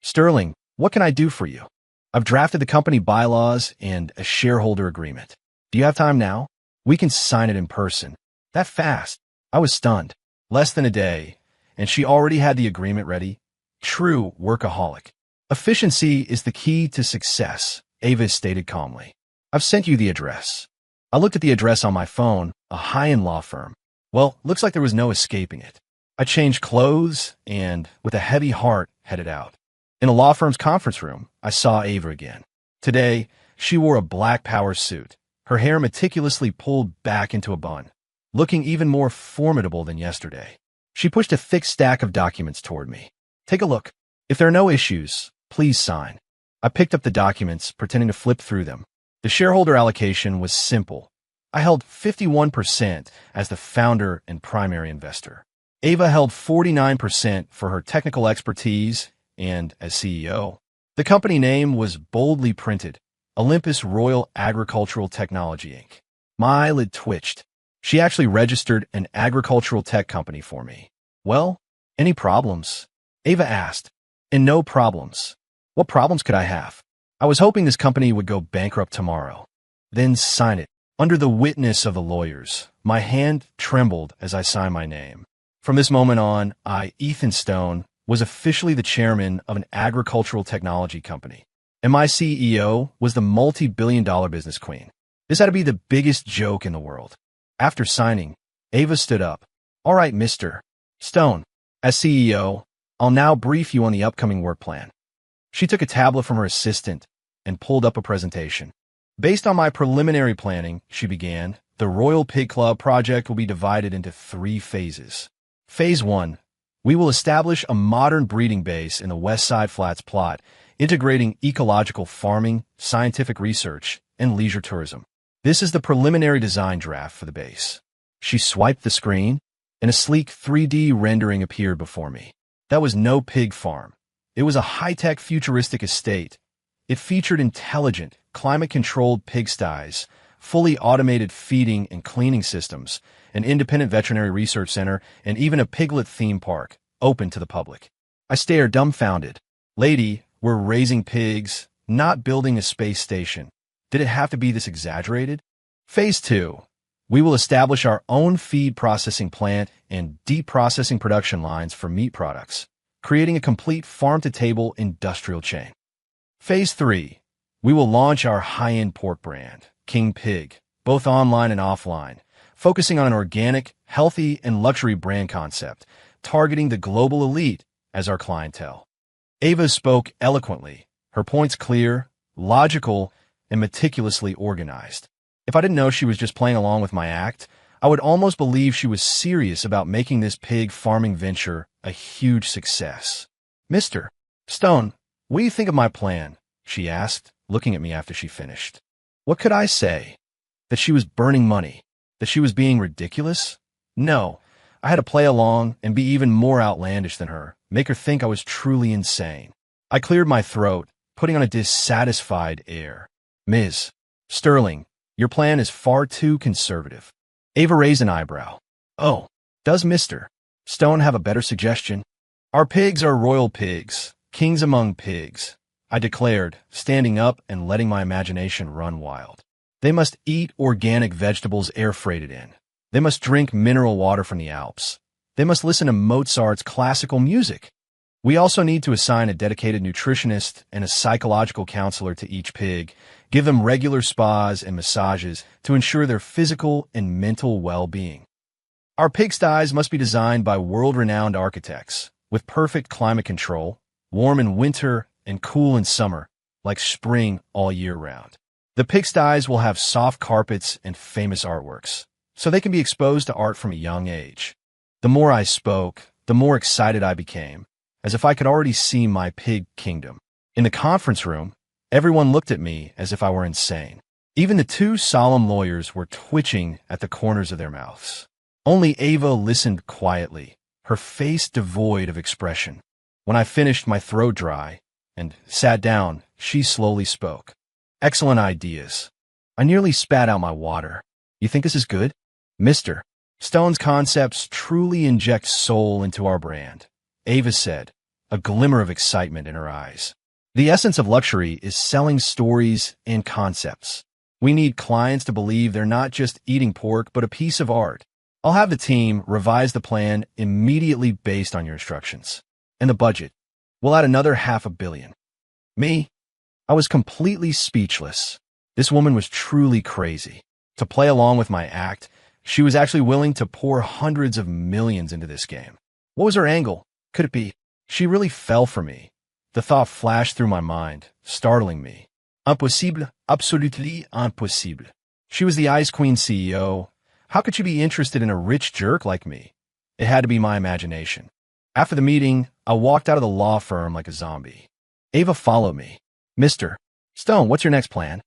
Speaker 1: Sterling, what can I do for you? I've drafted the company bylaws and a shareholder agreement. Do you have time now? We can sign it in person. That fast. I was stunned. Less than a day, and she already had the agreement ready. True workaholic. Efficiency is the key to success, Ava stated calmly. I've sent you the address. I looked at the address on my phone, a high-end law firm. Well, looks like there was no escaping it. I changed clothes and, with a heavy heart, headed out. In a law firm's conference room, I saw Ava again. Today, she wore a black power suit, her hair meticulously pulled back into a bun, looking even more formidable than yesterday. She pushed a thick stack of documents toward me. Take a look. If there are no issues, please sign. I picked up the documents, pretending to flip through them. The shareholder allocation was simple. I held 51% as the founder and primary investor. Ava held 49% for her technical expertise and as CEO. The company name was boldly printed, Olympus Royal Agricultural Technology, Inc. My eyelid twitched. She actually registered an agricultural tech company for me. Well, any problems? Ava asked. And no problems. What problems could I have? I was hoping this company would go bankrupt tomorrow. Then sign it. Under the witness of the lawyers, my hand trembled as I signed my name. From this moment on, I, Ethan Stone, was officially the chairman of an agricultural technology company. And my CEO was the multi-billion-dollar business queen. This had to be the biggest joke in the world. After signing, Ava stood up. All right, Mr. Stone, as CEO, I'll now brief you on the upcoming work plan. She took a tablet from her assistant and pulled up a presentation. Based on my preliminary planning, she began, the Royal Pig Club project will be divided into 3 phases. Phase 1. We will establish a modern breeding base in the West Side Flats plot, integrating ecological farming, scientific research, and leisure tourism. This is the preliminary design draft for the base. She swiped the screen, and a sleek 3D rendering appeared before me. That was no pig farm. It was a high-tech futuristic estate. It featured intelligent, climate-controlled pigsties, fully automated feeding and cleaning systems, an independent veterinary research center, and even a piglet theme park, open to the public. I stared dumbfounded. Lady, we're raising pigs, not building a space station. Did it have to be this exaggerated? Phase 2. We will establish our own feed processing plant and deep processing production lines for meat products, creating a complete farm-to-table industrial chain. Phase 3. We will launch our high-end pork brand, King Pig, both online and offline, focusing on an organic, healthy, and luxury brand concept, targeting the global elite as our clientele. Ava spoke eloquently, her points clear, logical, and meticulously organized. If I didn't know she was just playing along with my act, I would almost believe she was serious about making this pig farming venture a huge success. Mr. Stone, what do you think of my plan? She asked, looking at me after she finished. What could I say? That she was burning money? That she was being ridiculous? No, I had to play along and be even more outlandish than her, make her think I was truly insane. I cleared my throat, putting on a dissatisfied air. Ms. Sterling, your plan is far too conservative. Ava raised an eyebrow. Oh, does Mr. Stone have a better suggestion? Our pigs are royal pigs, kings among pigs, I declared, standing up and letting my imagination run wild. They must eat organic vegetables air-freighted in. They must drink mineral water from the Alps. They must listen to Mozart's classical music. We also need to assign a dedicated nutritionist and a psychological counselor to each pig, give them regular spas and massages to ensure their physical and mental well-being. Our pigsties must be designed by world-renowned architects, with perfect climate control, warm in winter and cool in summer, like spring all year round. The pigsties will have soft carpets and famous artworks, so they can be exposed to art from a young age. The more I spoke, the more excited I became, as if I could already see my pig kingdom. In the conference room, everyone looked at me as if I were insane. Even the two solemn lawyers were twitching at the corners of their mouths. Only Ava listened quietly, her face devoid of expression. When I finished my throat dry and sat down, she slowly spoke. Excellent ideas. I nearly spat out my water. You think this is good? Mr. Stone's concepts truly inject soul into our brand, Ava said, a glimmer of excitement in her eyes. The essence of luxury is selling stories and concepts. We need clients to believe they're not just eating pork, but a piece of art. I'll have the team revise the plan immediately based on your instructions. And the budget. We'll add another $500 million. Me? I was completely speechless. This woman was truly crazy. To play along with my act, she was actually willing to pour hundreds of millions into this game. What was her angle? Could it be? She really fell for me. The thought flashed through my mind, startling me. Impossible, absolutely impossible. She was the Ice Queen CEO. How could she be interested in a rich jerk like me? It had to be my imagination. After the meeting, I walked out of the law firm like a zombie. Ava followed me. Mr. Stone, what's your next plan?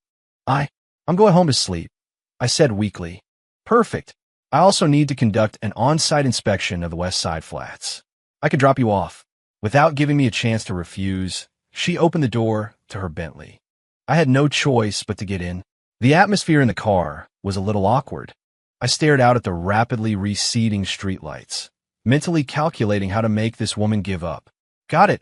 Speaker 1: I'm going home to sleep, I said weakly. Perfect. I also need to conduct an on-site inspection of the West Side flats. I could drop you off. Without giving me a chance to refuse, she opened the door to her Bentley. I had no choice but to get in. The atmosphere in the car was a little awkward. I stared out at the rapidly receding streetlights, mentally calculating how to make this woman give up. Got it.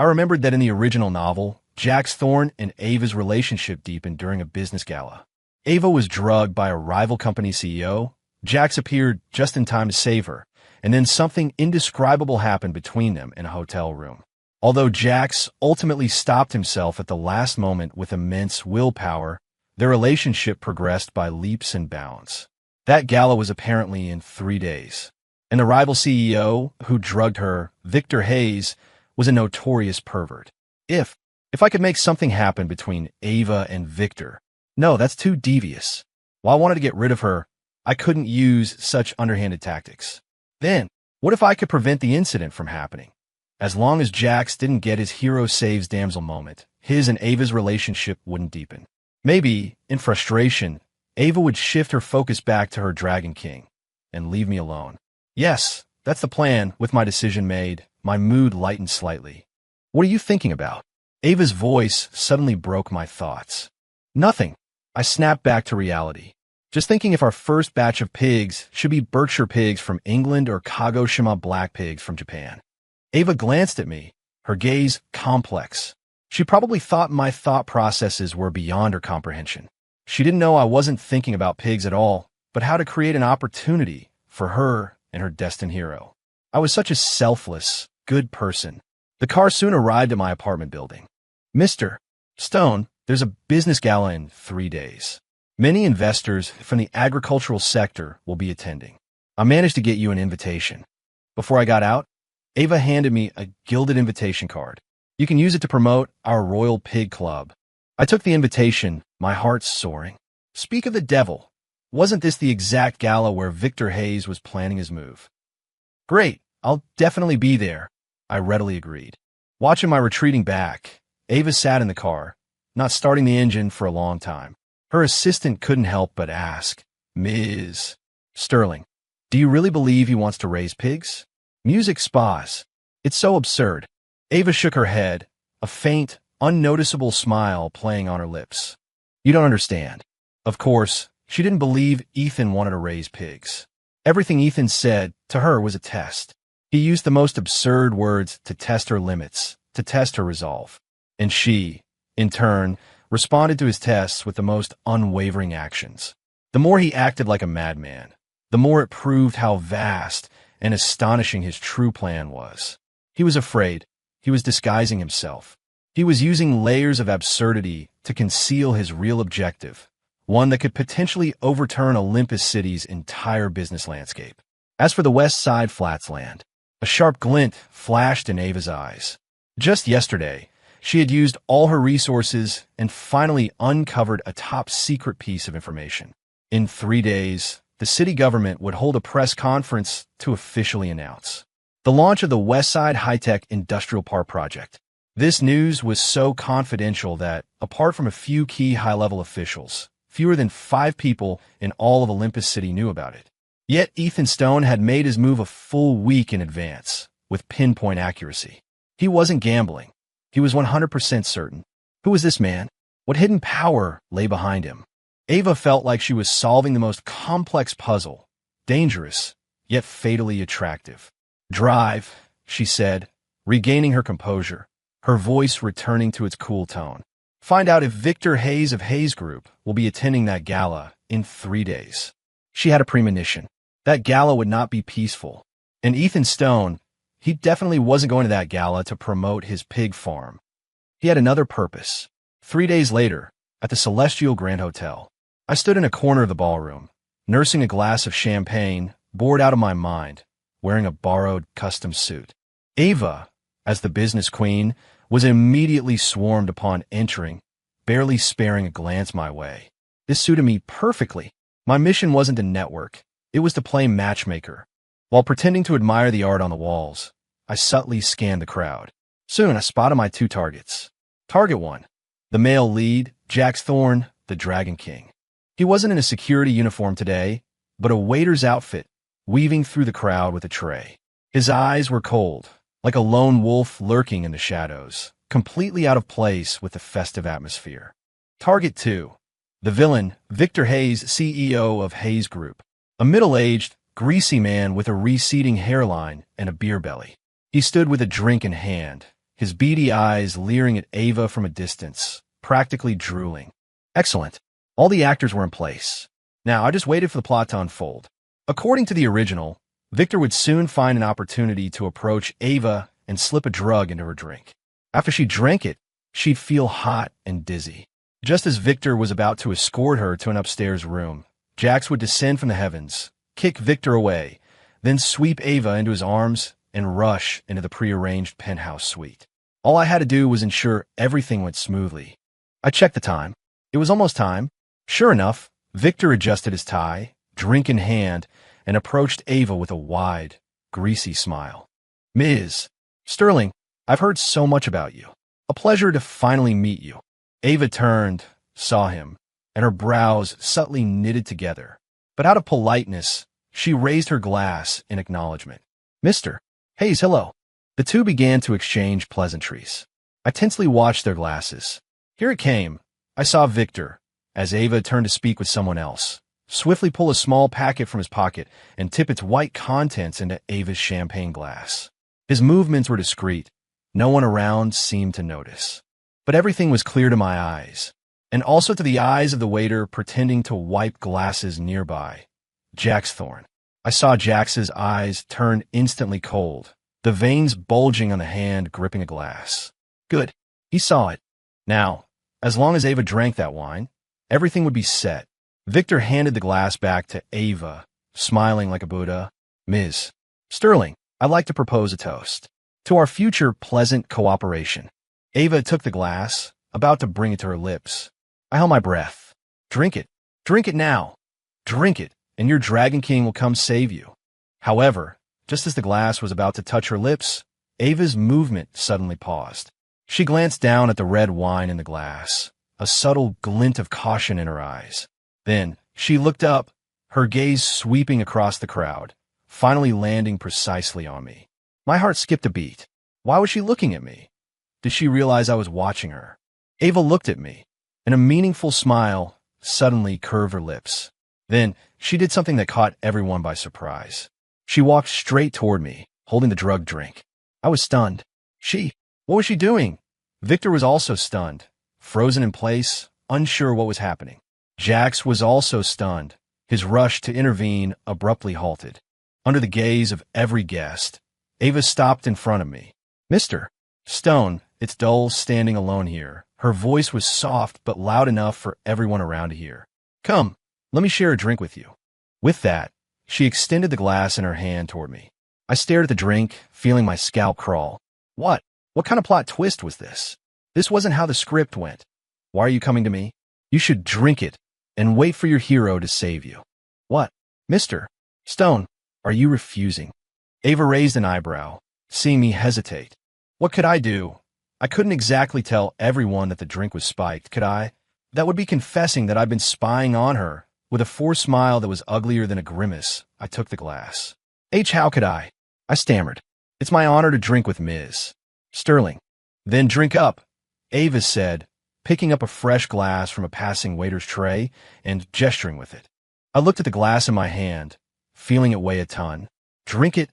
Speaker 1: I remembered that in the original novel, Jax Thorne and Ava's relationship deepened during a business gala. Ava was drugged by a rival company CEO. Jax appeared just in time to save her, and then something indescribable happened between them in a hotel room. Although Jax ultimately stopped himself at the last moment with immense willpower, their relationship progressed by leaps and bounds. That gala was apparently in 3 days, and the rival CEO who drugged her, Victor Hayes, was a notorious pervert. If I could make something happen between Ava and Victor, no, that's too devious. While I wanted to get rid of her, I couldn't use such underhanded tactics. Then, what if I could prevent the incident from happening? As long as Jax didn't get his hero saves damsel moment, his and Ava's relationship wouldn't deepen. Maybe, in frustration, Ava would shift her focus back to her Dragon King and leave me alone. Yes, that's the plan. With my decision made, my mood lightened slightly. What are you thinking about? Ava's voice suddenly broke my thoughts. Nothing. I snapped back to reality. Just thinking if our first batch of pigs should be Berkshire pigs from England or Kagoshima black pigs from Japan. Ava glanced at me, her gaze complex. She probably thought my thought processes were beyond her comprehension. She didn't know I wasn't thinking about pigs at all, but how to create an opportunity for her and her destined hero. I was such a selfless, good person. The car soon arrived at my apartment building. Mr. Stone, there's a business gala in 3 days. Many investors from the agricultural sector will be attending. I managed to get you an invitation. Before I got out, Ava handed me a gilded invitation card. You can use it to promote our Royal Pig Club. I took the invitation, my heart soaring. Speak of the devil. Wasn't this the exact gala where Victor Hayes was planning his move? Great, I'll definitely be there, I readily agreed. Watching my retreating back, Ava sat in the car, not starting the engine for a long time. Her assistant couldn't help but ask, Ms. Sterling, Do you really believe he wants to raise pigs? Music spas. It's so absurd. Ava shook her head, a faint, unnoticeable smile playing on her lips. You don't understand. Of course, she didn't believe Ethan wanted to raise pigs. Everything Ethan said to her was a test. He used the most absurd words to test her limits, to test her resolve. And she, in turn, responded to his tests with the most unwavering actions. The more he acted like a madman, the more it proved how vast and astonishing his true plan was. He was afraid. He was disguising himself. He was using layers of absurdity to conceal his real objective, one that could potentially overturn Olympus City's entire business landscape. As for the West Side Flats land, a sharp glint flashed in Ava's eyes. Just yesterday, she had used all her resources and finally uncovered a top-secret piece of information. In 3 days, the city government would hold a press conference to officially announce the launch of the Westside High-Tech Industrial Park project. This news was so confidential that, apart from a few key high-level officials, fewer than 5 people in all of Olympus City knew about it. Yet Ethan Stone had made his move a full week in advance, with pinpoint accuracy. He wasn't gambling. He was 100% certain. Who was this man? What hidden power lay behind him? Ava felt like she was solving the most complex puzzle, dangerous, yet fatally attractive. Drive, she said, regaining her composure, her voice returning to its cool tone. Find out if Victor Hayes of Hayes Group will be attending that gala in 3 days. She had a premonition. That gala would not be peaceful. And Ethan Stone, he definitely wasn't going to that gala to promote his pig farm. He had another purpose. 3 days later, at the Celestial Grand Hotel, I stood in a corner of the ballroom, nursing a glass of champagne, bored out of my mind, wearing a borrowed custom suit. Ava, as the business queen, was immediately swarmed upon entering, barely sparing a glance my way. This suited me perfectly. My mission wasn't to network. It was to play matchmaker. While pretending to admire the art on the walls, I subtly scanned the crowd. Soon I spotted my 2 targets. Target 1, the male lead, Jax Thorne, the Dragon King. He wasn't in a security uniform today, but a waiter's outfit, weaving through the crowd with a tray. His eyes were cold, like a lone wolf lurking in the shadows, completely out of place with the festive atmosphere. Target 2, the villain, Victor Hayes, CEO of Hayes Group, a middle-aged, greasy man with a receding hairline and a beer belly. He stood with a drink in hand, his beady eyes leering at Ava from a distance, practically drooling. Excellent. All the actors were in place. Now I just waited for the plot to unfold. According to the original, Victor would soon find an opportunity to approach Ava and slip a drug into her drink. After she drank it, she'd feel hot and dizzy. Just as Victor was about to escort her to an upstairs room, Jax would descend from the heavens, kick Victor away, then sweep Ava into his arms and rush into the prearranged penthouse suite. All I had to do was ensure everything went smoothly. I checked the time. It was almost time. Sure enough, Victor adjusted his tie, drink in hand, and approached Ava with a wide, greasy smile. Ms. Sterling, I've heard so much about you. A pleasure to finally meet you. Ava turned, saw him, and her brows subtly knitted together. But out of politeness, she raised her glass in acknowledgement. Mr. Hayes, hello. The two began to exchange pleasantries. I tensely watched their glasses. Here it came. I saw Victor, as Ava turned to speak with someone else, swiftly pull a small packet from his pocket and tip its white contents into Ava's champagne glass. His movements were discreet. No one around seemed to notice. But everything was clear to my eyes, and also to the eyes of the waiter pretending to wipe glasses nearby. Jax Thorne. I saw Jax's eyes turn instantly cold, the veins bulging on the hand gripping a glass. Good. He saw it. Now, as long as Ava drank that wine, everything would be set. Victor handed the glass back to Ava, smiling like a Buddha. Ms. Sterling, I'd like to propose a toast to our future pleasant cooperation. Ava took the glass, about to bring it to her lips. I held my breath. Drink it. Drink it now. Drink it, and your Dragon King will come save you. However, just as the glass was about to touch her lips, Ava's movement suddenly paused. She glanced down at the red wine in the glass, a subtle glint of caution in her eyes. Then, she looked up, her gaze sweeping across the crowd, finally landing precisely on me. My heart skipped a beat. Why was she looking at me? Did she realize I was watching her? Ava looked at me, and a meaningful smile suddenly curved her lips. Then she did something that caught everyone by surprise. She walked straight toward me, holding the drugged drink. I was stunned. What was she doing? Victor was also stunned, frozen in place, unsure what was happening. Jax was also stunned, his rush to intervene abruptly halted. Under the gaze of every guest, Ava stopped in front of me. Mr. Stone, it's dull standing alone here. Her voice was soft but loud enough for everyone around to hear. Come, let me share a drink with you. With that, she extended the glass in her hand toward me. I stared at the drink, feeling my scalp crawl. What kind of plot twist was this? This wasn't how the script went. Why are you coming to me? You should drink it and wait for your hero to save you. What? Mr. Stone, are you refusing? Ava raised an eyebrow, seeing me hesitate. What could I do? I couldn't exactly tell everyone that the drink was spiked, could I? That would be confessing that I'd been spying on her. With a forced smile that was uglier than a grimace, I took the glass. How could I? I stammered. It's my honor to drink with Ms. Sterling. Then drink up, Ava said, picking up a fresh glass from a passing waiter's tray and gesturing with it. I looked at the glass in my hand, feeling it weigh a ton. Drink it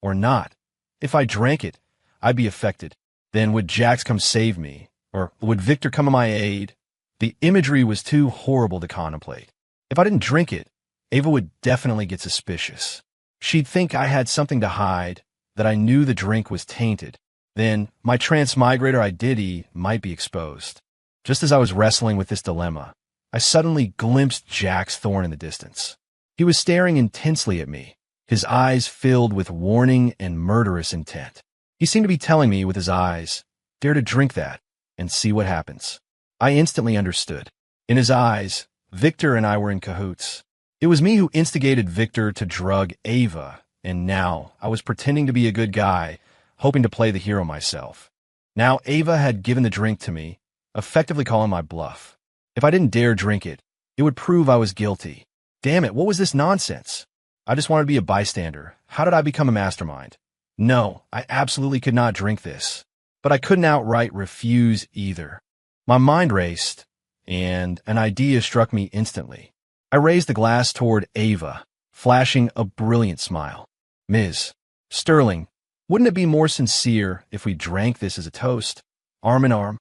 Speaker 1: or not? If I drank it, I'd be affected. Then would Jax come save me? Or would Victor come to my aid? The imagery was too horrible to contemplate. If I didn't drink it, Ava would definitely get suspicious. She'd think I had something to hide, that I knew the drink was tainted. Then my transmigrator identity might be exposed. Just as I was wrestling with this dilemma, I suddenly glimpsed Jax Thorne in the distance. He was staring intensely at me, his eyes filled with warning and murderous intent. He seemed to be telling me with his eyes, dare to drink that and see what happens. I instantly understood. In his eyes, Victor and I were in cahoots. It was me who instigated Victor to drug Ava, and now I was pretending to be a good guy, hoping to play the hero myself. Now Ava had given the drink to me, effectively calling my bluff. If I didn't dare drink it, it would prove I was guilty. Damn it, what was this nonsense? I just wanted to be a bystander. How did I become a mastermind? No, I absolutely could not drink this. But I couldn't outright refuse either. My mind raced, and an idea struck me instantly. I raised the glass toward Ava, flashing a brilliant smile. Ms. Sterling, wouldn't it be more sincere if we drank this as a toast, arm in arm?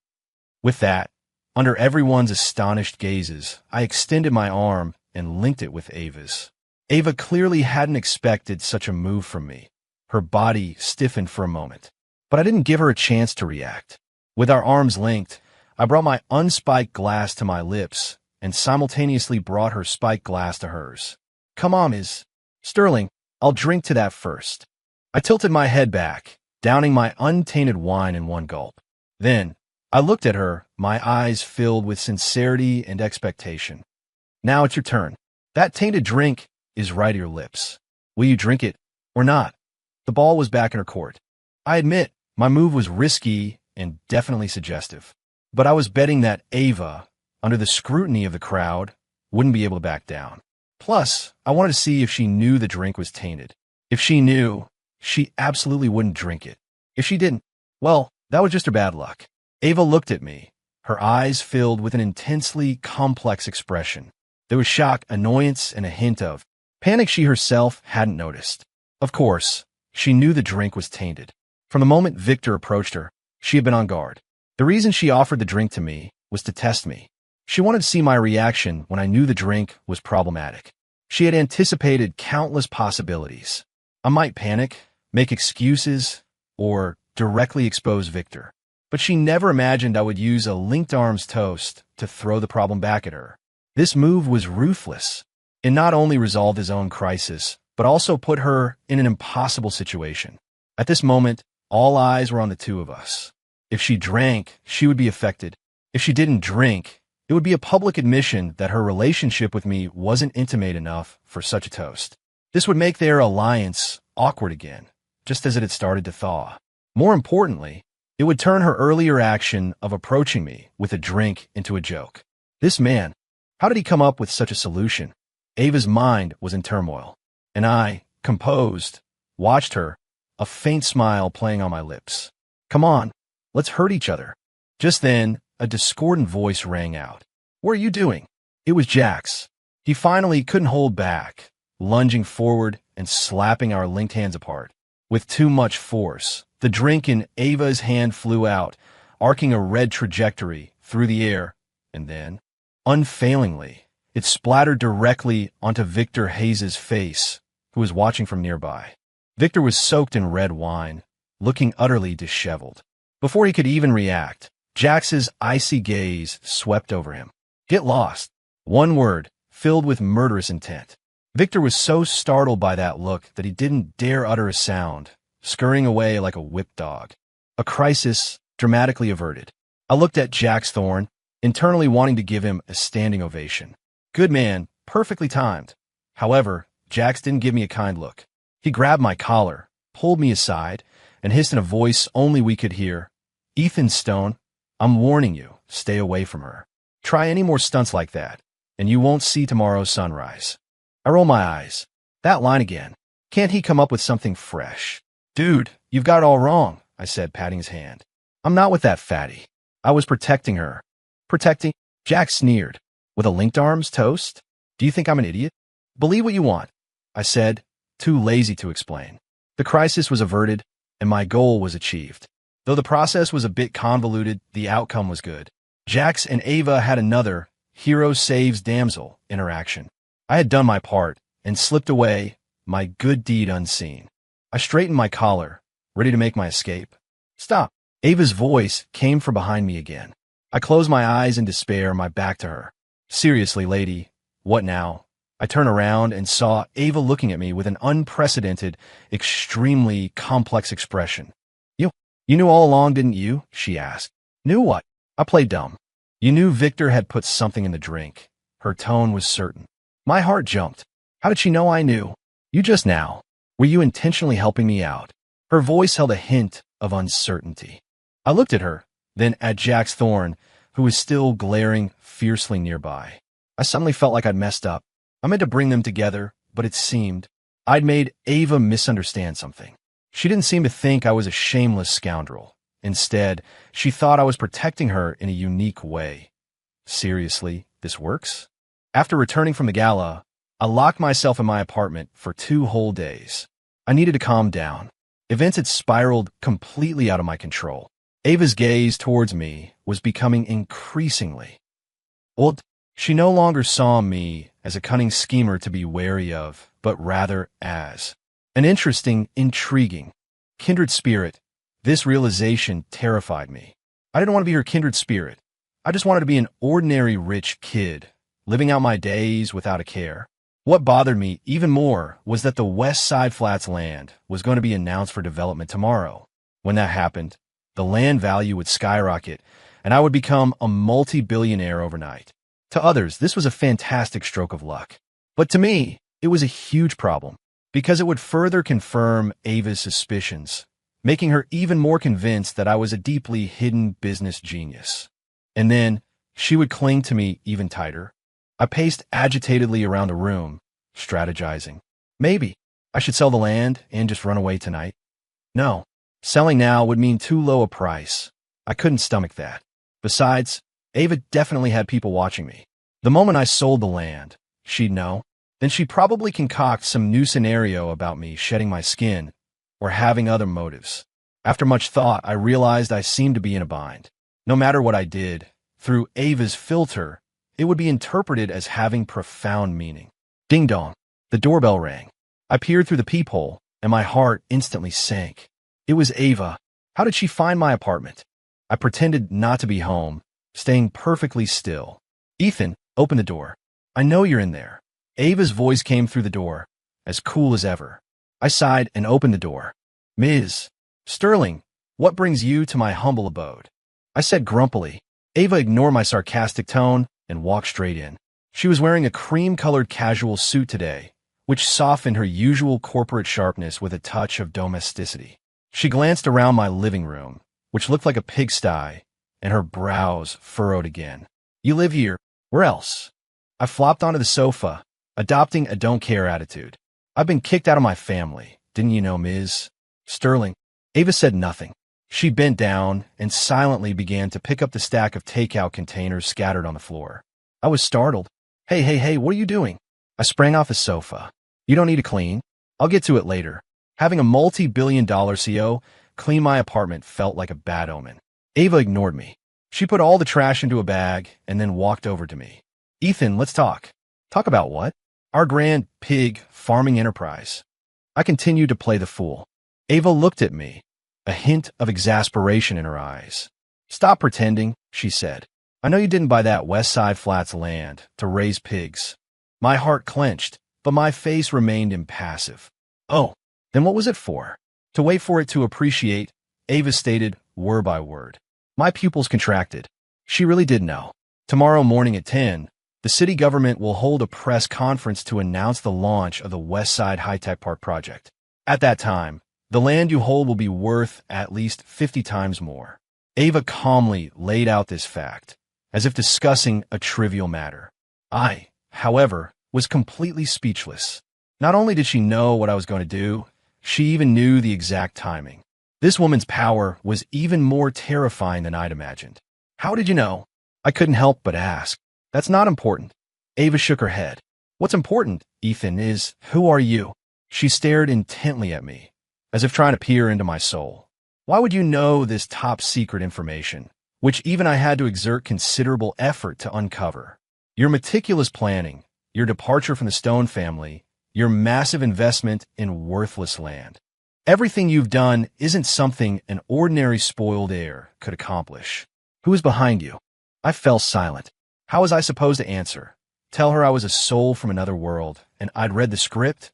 Speaker 1: With that, under everyone's astonished gazes, I extended my arm and linked it with Ava's. Ava clearly hadn't expected such a move from me. Her body stiffened for a moment, but I didn't give her a chance to react. With our arms linked, I brought my unspiked glass to my lips and simultaneously brought her spiked glass to hers. Come on, Ms. Sterling, I'll drink to that first. I tilted my head back, downing my untainted wine in one gulp. Then, I looked at her, my eyes filled with sincerity and expectation. Now it's your turn. That tainted drink is right at your lips. Will you drink it or not? The ball was back in her court. I admit, my move was risky and definitely suggestive. But I was betting that Ava, under the scrutiny of the crowd, wouldn't be able to back down. Plus, I wanted to see if she knew the drink was tainted. If she knew, she absolutely wouldn't drink it. If she didn't, well, that was just her bad luck. Ava looked at me, her eyes filled with an intensely complex expression. There was shock, annoyance, and a hint of panic she herself hadn't noticed. Of course, she knew the drink was tainted. From the moment Victor approached her, she had been on guard. The reason she offered the drink to me was to test me. She wanted to see my reaction when I knew the drink was problematic. She had anticipated countless possibilities. I might panic, make excuses, or directly expose Victor. But she never imagined I would use a linked arms toast to throw the problem back at her. This move was ruthless. It not only resolved his own crisis, but also put her in an impossible situation. At this moment, all eyes were on the two of us. If she drank, she would be affected. If she didn't drink, it would be a public admission that her relationship with me wasn't intimate enough for such a toast. This would make their alliance awkward again, just as it had started to thaw. More importantly, it would turn her earlier action of approaching me with a drink into a joke. This man, how did he come up with such a solution? Ava's mind was in turmoil, and I, composed, watched her, a faint smile playing on my lips. Come on, let's hurt each other. Just then, a discordant voice rang out. What are you doing? It was Jax. He finally couldn't hold back, lunging forward and slapping our linked hands apart. With too much force, the drink in Ava's hand flew out, arcing a red trajectory through the air, and then, unfailingly, it splattered directly onto Victor Hayes's face, who was watching from nearby. Victor was soaked in red wine, looking utterly disheveled. Before he could even react, Jax's icy gaze swept over him. Get lost. One word, filled with murderous intent. Victor was so startled by that look that he didn't dare utter a sound, scurrying away like a whipped dog. A crisis dramatically averted. I looked at Jax Thorne, internally wanting to give him a standing ovation. Good man, perfectly timed. However, Jax didn't give me a kind look. He grabbed my collar, pulled me aside, and hissed in a voice only we could hear, Ethan Stone, I'm warning you, stay away from her. Try any more stunts like that, and you won't see tomorrow's sunrise. I roll my eyes. That line again. Can't he come up with something fresh? Dude, you've got it all wrong, I said, patting his hand. I'm not with that fatty. I was protecting her. Protecting? Jack sneered. With a linked arms, toast? Do you think I'm an idiot? Believe what you want, I said, too lazy to explain. The crisis was averted, and my goal was achieved. Though the process was a bit convoluted, the outcome was good. Jax and Ava had another hero saves damsel interaction. I had done my part and slipped away, my good deed unseen. I straightened my collar, ready to make my escape. Stop. Ava's voice came from behind me again. I closed my eyes in despair, my back to her. Seriously, lady, what now? I turned around and saw Ava looking at me with an unprecedented, extremely complex expression. You knew all along, didn't you? She asked. Knew what? I played dumb. You knew Victor had put something in the drink. Her tone was certain. My heart jumped. How did she know I knew? You just now. Were you intentionally helping me out? Her voice held a hint of uncertainty. I looked at her, then at Jax Thorne, who was still glaring fiercely nearby. I suddenly felt like I'd messed up. I meant to bring them together, but it seemed I'd made Ava misunderstand something. She didn't seem to think I was a shameless scoundrel. Instead, she thought I was protecting her in a unique way. Seriously, this works? After returning from the gala, I locked myself in my apartment for 2 whole days. I needed to calm down. Events had spiraled completely out of my control. Ava's gaze towards me was becoming increasingly old. She no longer saw me as a cunning schemer to be wary of, but rather as an interesting, intriguing, kindred spirit. This realization terrified me. I didn't want to be her kindred spirit. I just wanted to be an ordinary rich kid, living out my days without a care. What bothered me even more was that the West Side Flats land was going to be announced for development tomorrow. When that happened, the land value would skyrocket, and I would become a multi-billionaire overnight. To others, this was a fantastic stroke of luck. But to me, it was a huge problem, because it would further confirm Ava's suspicions, making her even more convinced that I was a deeply hidden business genius. And then, she would cling to me even tighter. I paced agitatedly around the room, strategizing. Maybe I should sell the land and just run away tonight. No, selling now would mean too low a price. I couldn't stomach that. Besides, Ava definitely had people watching me. The moment I sold the land, she'd know. Then she'd probably concoct some new scenario about me shedding my skin or having other motives. After much thought, I realized I seemed to be in a bind. No matter what I did, through Ava's filter, it would be interpreted as having profound meaning. Ding dong. The doorbell rang. I peered through the peephole, and my heart instantly sank. It was Ava. How did she find my apartment? I pretended not to be home, staying perfectly still. Ethan, open the door. I know you're in there. Ava's voice came through the door, as cool as ever. I sighed and opened the door. Ms. Sterling, what brings you to my humble abode? I said grumpily. Ava ignored my sarcastic tone and walked straight in. She was wearing a cream-colored casual suit today, which softened her usual corporate sharpness with a touch of domesticity. She glanced around my living room, which looked like a pigsty, and her brows furrowed again. You live here. Where else? I flopped onto the sofa, adopting a don't-care attitude. I've been kicked out of my family. Didn't you know, Ms. Sterling? Ava said nothing. She bent down and silently began to pick up the stack of takeout containers scattered on the floor. I was startled. Hey, what are you doing? I sprang off the sofa. You don't need to clean. I'll get to it later. Having a multi-billion-dollar CO clean my apartment felt like a bad omen. Ava ignored me. She put all the trash into a bag and then walked over to me. Ethan, let's talk. Talk about what? Our grand pig farming enterprise. I continued to play the fool. Ava looked at me, a hint of exasperation in her eyes. Stop pretending, she said. I know you didn't buy that West Side Flats land to raise pigs. My heart clenched, but my face remained impassive. Oh, then what was it for? To wait for it to appreciate, Ava stated word by word. My pupils contracted. She really did know. Tomorrow morning at 10, the city government will hold a press conference to announce the launch of the West Side High-Tech Park project. At that time, the land you hold will be worth at least 50 times more. Ava calmly laid out this fact, as if discussing a trivial matter. I, however, was completely speechless. Not only did she know what I was going to do, she even knew the exact timing. This woman's power was even more terrifying than I'd imagined. How did you know? I couldn't help but ask. That's not important. Ava shook her head. What's important, Ethan, is who are you? She stared intently at me, as if trying to peer into my soul. Why would you know this top-secret information, which even I had to exert considerable effort to uncover? Your meticulous planning, your departure from the Stone family, your massive investment in worthless land. Everything you've done isn't something an ordinary spoiled heir could accomplish. Who is behind you? I fell silent. How was I supposed to answer? Tell her I was a soul from another world, and I'd read the script?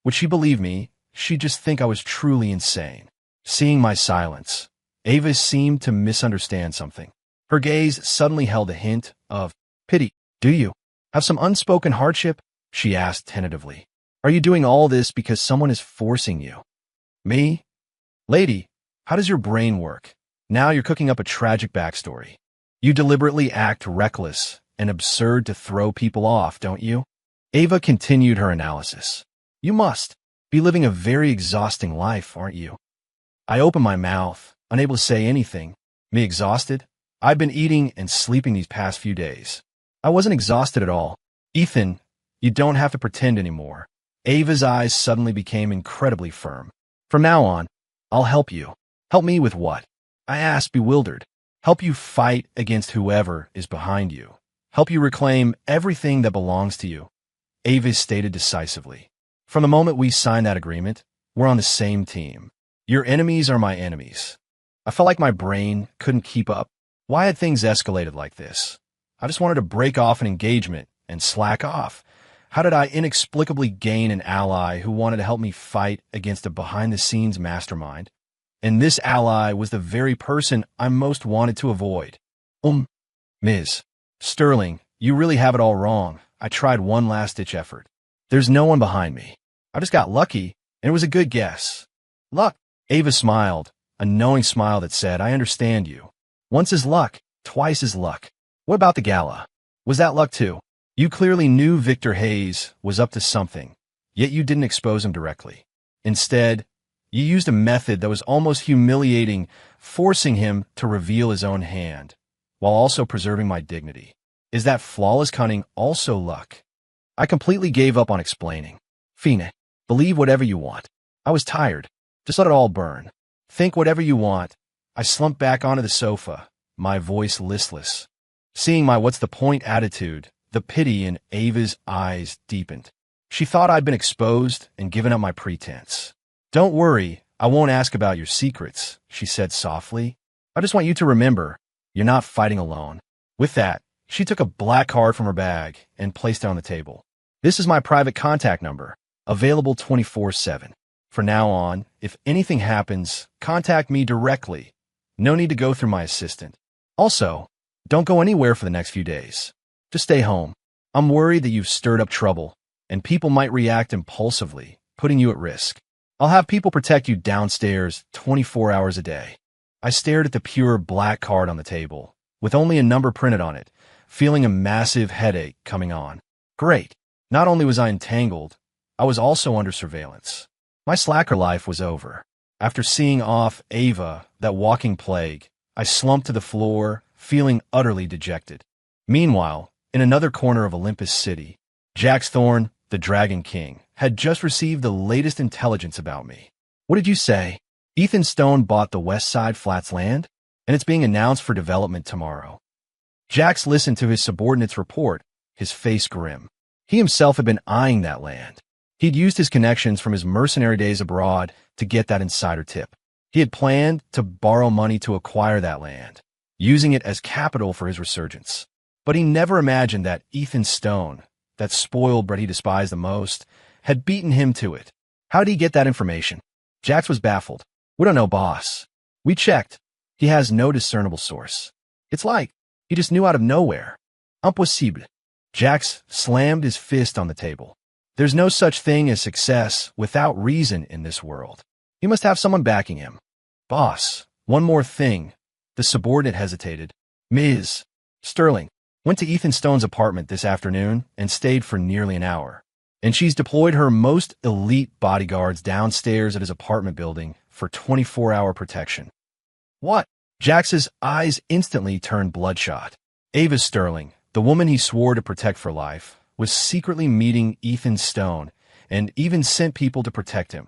Speaker 1: Would she believe me? She'd just think I was truly insane. Seeing my silence, Ava seemed to misunderstand something. Her gaze suddenly held a hint of pity. Do you have some unspoken hardship? She asked tentatively. Are you doing all this because someone is forcing you? Me? Lady, how does your brain work? Now you're cooking up a tragic backstory. You deliberately act reckless and absurd to throw people off, don't you? Ava continued her analysis. You must be living a very exhausting life, aren't you? I opened my mouth, unable to say anything. Me exhausted? I've been eating and sleeping these past few days. I wasn't exhausted at all. Ethan, you don't have to pretend anymore. Ava's eyes suddenly became incredibly firm. From now on, I'll help you. Help me with what? I asked, bewildered. Help you fight against whoever is behind you. Help you reclaim everything that belongs to you. Ava stated decisively. From the moment we signed that agreement, we're on the same team. Your enemies are my enemies. I felt like my brain couldn't keep up. Why had things escalated like this? I just wanted to break off an engagement and slack off. How did I inexplicably gain an ally who wanted to help me fight against a behind-the-scenes mastermind? And this ally was the very person I most wanted to avoid. Ms. Sterling, you really have it all wrong. I tried one last-ditch effort. There's no one behind me. I just got lucky, and it was a good guess. Luck. Ava smiled, a knowing smile that said, I understand you. Once is luck, twice is luck. What about the gala? Was that luck too? You clearly knew Victor Hayes was up to something, yet you didn't expose him directly. Instead, you used a method that was almost humiliating, forcing him to reveal his own hand, while also preserving my dignity. Is that flawless cunning also luck? I completely gave up on explaining. Fina, believe whatever you want. I was tired. Just let it all burn. Think whatever you want. I slumped back onto the sofa, my voice listless. Seeing my what's the point attitude, the pity in Ava's eyes deepened. She thought I'd been exposed and given up my pretense. Don't worry, I won't ask about your secrets, she said softly. I just want you to remember, you're not fighting alone. With that, she took a black card from her bag and placed it on the table. This is my private contact number, available 24/7. For now on, if anything happens, contact me directly. No need to go through my assistant. Also, don't go anywhere for the next few days. Just stay home. I'm worried that you've stirred up trouble, and people might react impulsively, putting you at risk. I'll have people protect you downstairs 24 hours a day. I stared at the pure black card on the table, with only a number printed on it, feeling a massive headache coming on. Great. Not only was I entangled, I was also under surveillance. My slacker life was over. After seeing off Ava, that walking plague, I slumped to the floor, feeling utterly dejected. Meanwhile, in another corner of Olympus City, Jax Thorne, the Dragon King, had just received the latest intelligence about me. What did you say? Ethan Stone bought the West Side Flats land, and it's being announced for development tomorrow. Jax listened to his subordinate's report, his face grim. He himself had been eyeing that land. He'd used his connections from his mercenary days abroad to get that insider tip. He had planned to borrow money to acquire that land, using it as capital for his resurgence. But he never imagined that Ethan Stone, that spoiled brat he despised the most, had beaten him to it. How did he get that information? Jax was baffled. We don't know, boss. We checked. He has no discernible source. It's like he just knew out of nowhere. Impossible. Jax slammed his fist on the table. There's no such thing as success without reason in this world. He must have someone backing him. Boss, one more thing. The subordinate hesitated. Ms. Sterling went to Ethan Stone's apartment this afternoon and stayed for nearly an hour. And she's deployed her most elite bodyguards downstairs at his apartment building for 24-hour protection. What? Jax's eyes instantly turned bloodshot. Ava Sterling, the woman he swore to protect for life, was secretly meeting Ethan Stone and even sent people to protect him.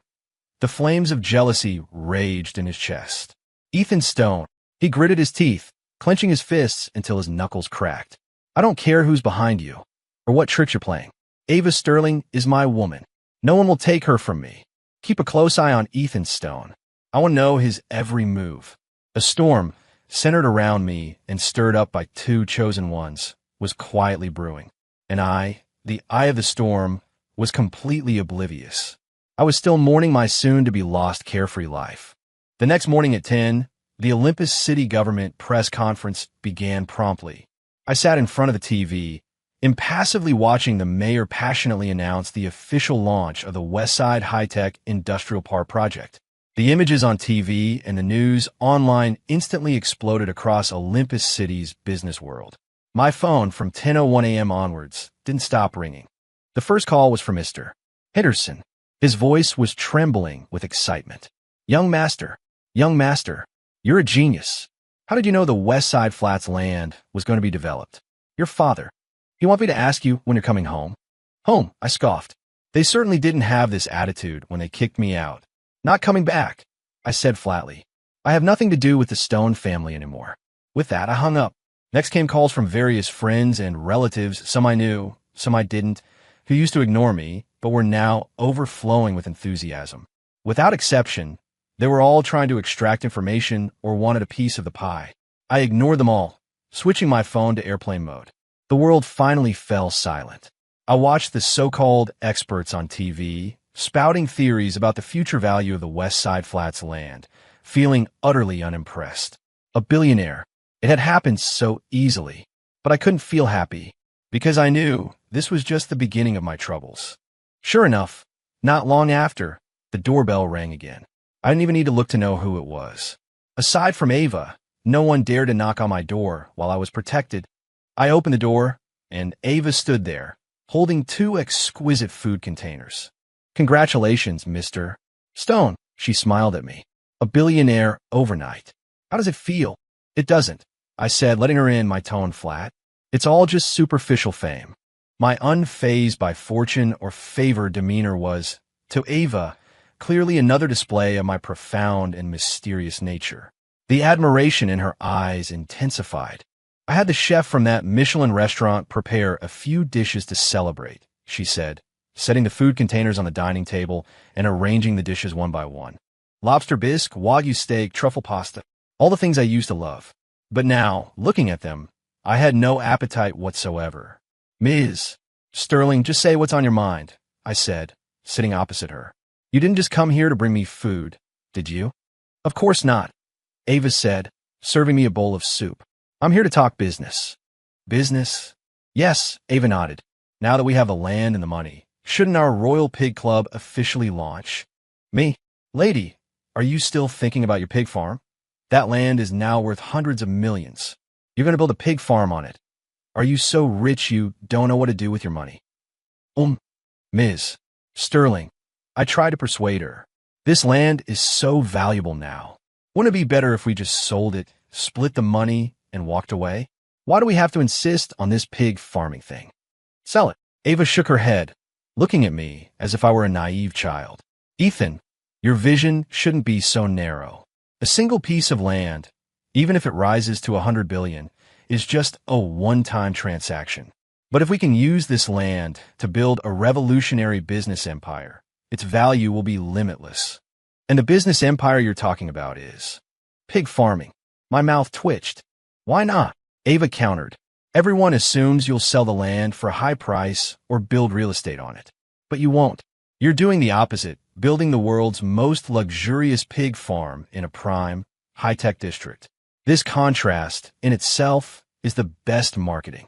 Speaker 1: The flames of jealousy raged in his chest. Ethan Stone, he gritted his teeth, clenching his fists until his knuckles cracked. I don't care who's behind you or what tricks you're playing. Ava Sterling is my woman. No one will take her from me. Keep a close eye on Ethan Stone. I want to know his every move. A storm, centered around me and stirred up by two chosen ones, was quietly brewing. And I, the eye of the storm, was completely oblivious. I was still mourning my soon-to-be-lost carefree life. The next morning at 10, the Olympus City government press conference began promptly. I sat in front of the TV, impassively watching the mayor passionately announce the official launch of the Westside High-Tech Industrial Park project. The images on TV and the news online instantly exploded across Olympus City's business world. My phone, from 10:01 a.m. onwards, didn't stop ringing. The first call was from Mr. Henderson. His voice was trembling with excitement. Young master, you're a genius. How did you know the West Side Flats land was going to be developed? Your father. You want me to ask you when you're coming home? Home, I scoffed. They certainly didn't have this attitude when they kicked me out. Not coming back, I said flatly. I have nothing to do with the Stone family anymore. With that, I hung up. Next came calls from various friends and relatives, some I knew, some I didn't, who used to ignore me, but were now overflowing with enthusiasm. Without exception, they were all trying to extract information or wanted a piece of the pie. I ignored them all, switching my phone to airplane mode. The world finally fell silent. I watched the so-called experts on TV spouting theories about the future value of the West Side Flats land, feeling utterly unimpressed. A billionaire. It had happened so easily, but I couldn't feel happy because I knew this was just the beginning of my troubles. Sure enough, not long after, the doorbell rang again. I didn't even need to look to know who it was. Aside from Ava, no one dared to knock on my door while I was protected. I opened the door, and Ava stood there, holding two exquisite food containers. Congratulations, Mr. Stone, she smiled at me. A billionaire overnight. How does it feel? It doesn't, I said, letting her in, my tone flat. It's all just superficial fame. My unfazed by fortune or favor demeanor was, to Ava, clearly another display of my profound and mysterious nature. The admiration in her eyes intensified. I had the chef from that Michelin restaurant prepare a few dishes to celebrate, she said, setting the food containers on the dining table and arranging the dishes one by one. Lobster bisque, wagyu steak, truffle pasta, all the things I used to love. But now, looking at them, I had no appetite whatsoever. Ms. Sterling, just say what's on your mind, I said, sitting opposite her. You didn't just come here to bring me food, did you? Of course not, Ava said, serving me a bowl of soup. I'm here to talk business. Business? Yes, Ava nodded. Now that we have the land and the money, shouldn't our Royal Pig Club officially launch? Me? Lady, are you still thinking about your pig farm? That land is now worth hundreds of millions. You're going to build a pig farm on it. Are you so rich you don't know what to do with your money? Ms. Sterling, I tried to persuade her. This land is so valuable now. Wouldn't it be better if we just sold it, split the money, and walked away? Why do we have to insist on this pig farming thing? Sell it. Ava shook her head, looking at me as if I were a naive child. Ethan, your vision shouldn't be so narrow. A single piece of land, even if it rises to 100 billion, is just a one-time transaction. But if we can use this land to build a revolutionary business empire, its value will be limitless. And the business empire you're talking about is pig farming. My mouth twitched. Why not? Ava countered. Everyone assumes you'll sell the land for a high price or build real estate on it. But you won't. You're doing the opposite, building the world's most luxurious pig farm in a prime, high-tech district. This contrast, in itself, is the best marketing.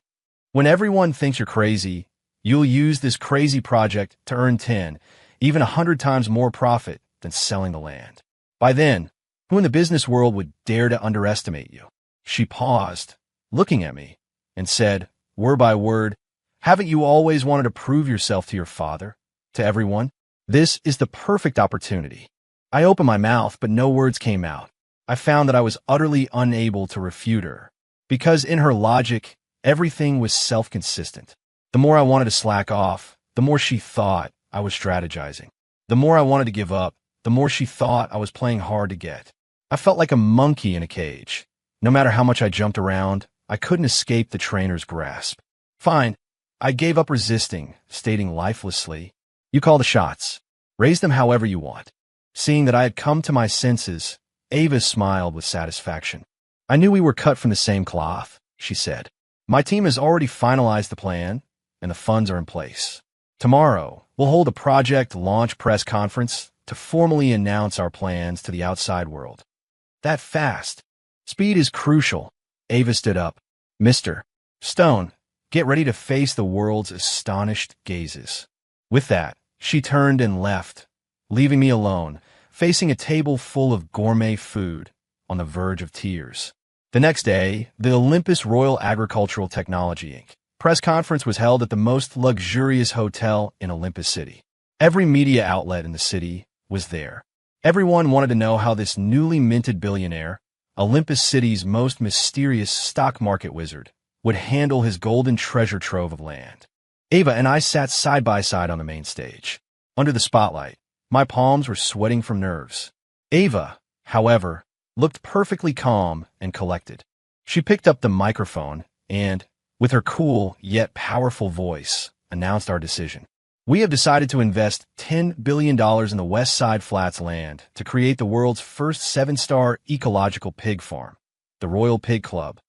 Speaker 1: When everyone thinks you're crazy, you'll use this crazy project to earn 10, even 100 times more profit than selling the land. By then, who in the business world would dare to underestimate you? She paused, looking at me, and said, word by word, haven't you always wanted to prove yourself to your father, to everyone? This is the perfect opportunity. I opened my mouth, but no words came out. I found that I was utterly unable to refute her, because in her logic, everything was self-consistent. The more I wanted to slack off, the more she thought I was strategizing. The more I wanted to give up, the more she thought I was playing hard to get. I felt like a monkey in a cage. No matter how much I jumped around, I couldn't escape the trainer's grasp. Fine, I gave up resisting, stating lifelessly, you call the shots. Raise them however you want. Seeing that I had come to my senses, Ava smiled with satisfaction. I knew we were cut from the same cloth, she said. My team has already finalized the plan, and the funds are in place. Tomorrow, we'll hold a project launch press conference to formally announce our plans to the outside world. That fast. Speed is crucial. Ava stood up. Mr. Stone, get ready to face the world's astonished gazes. With that, she turned and left, leaving me alone, facing a table full of gourmet food, on the verge of tears. The next day, the Olympus Royal Agricultural Technology Inc. press conference was held at the most luxurious hotel in Olympus City. Every media outlet in the city was there. Everyone wanted to know how this newly minted billionaire, Olympus City's most mysterious stock market wizard, would handle his golden treasure trove of land. Ava and I sat side by side on the main stage. Under the spotlight, my palms were sweating from nerves. Ava, however, looked perfectly calm and collected. She picked up the microphone and, with her cool yet powerful voice, announced our decision. We have decided to invest $10 billion in the West Side Flats land to create the world's first 7-star ecological pig farm, the Royal Pig Club.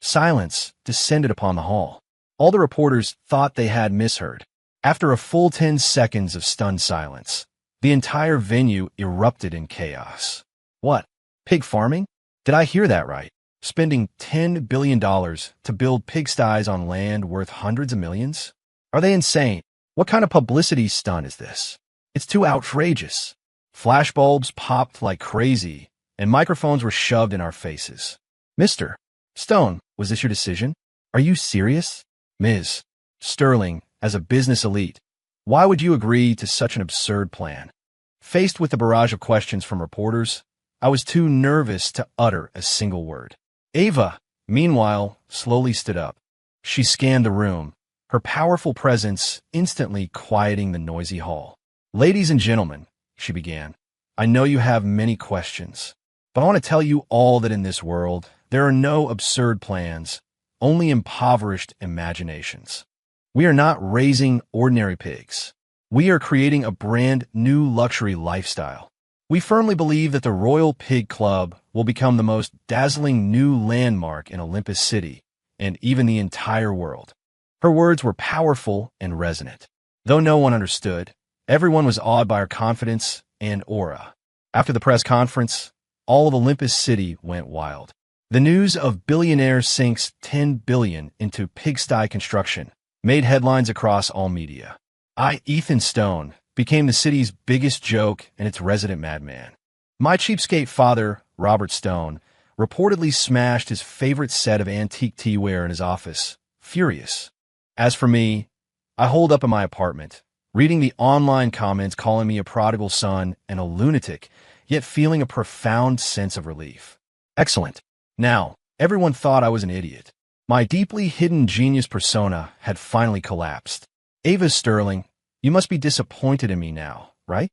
Speaker 1: Silence descended upon the hall. All the reporters thought they had misheard. After a full 10 seconds of stunned silence, the entire venue erupted in chaos. What? Pig farming? Did I hear that right? Spending $10 billion to build pigsties on land worth hundreds of millions? Are they insane? What kind of publicity stunt is this? It's too outrageous. Flashbulbs popped like crazy, and microphones were shoved in our faces. Mr. Stone, was this your decision? Are you serious? Ms. Sterling, as a business elite, why would you agree to such an absurd plan? Faced with the barrage of questions from reporters, I was too nervous to utter a single word. Ava, meanwhile, slowly stood up. She scanned the room, her powerful presence instantly quieting the noisy hall. Ladies and gentlemen, she began, I know you have many questions, but I want to tell you all that in this world, there are no absurd plans, only impoverished imaginations. We are not raising ordinary pigs. We are creating a brand new luxury lifestyle. We firmly believe that the Royal Pig Club will become the most dazzling new landmark in Olympus City and even the entire world. Her words were powerful and resonant. Though no one understood, everyone was awed by her confidence and aura. After the press conference, all of Olympus City went wild. The news of billionaire sinks $10 billion into pigsty construction made headlines across all media. Ethan Stone, became the city's biggest joke and its resident madman. My cheapskate father, Robert Stone, reportedly smashed his favorite set of antique teaware in his office, furious. As for me, I holed up in my apartment, reading the online comments calling me a prodigal son and a lunatic, yet feeling a profound sense of relief. Excellent. Now, everyone thought I was an idiot. My deeply hidden genius persona had finally collapsed. Ava Sterling, you must be disappointed in me now, right?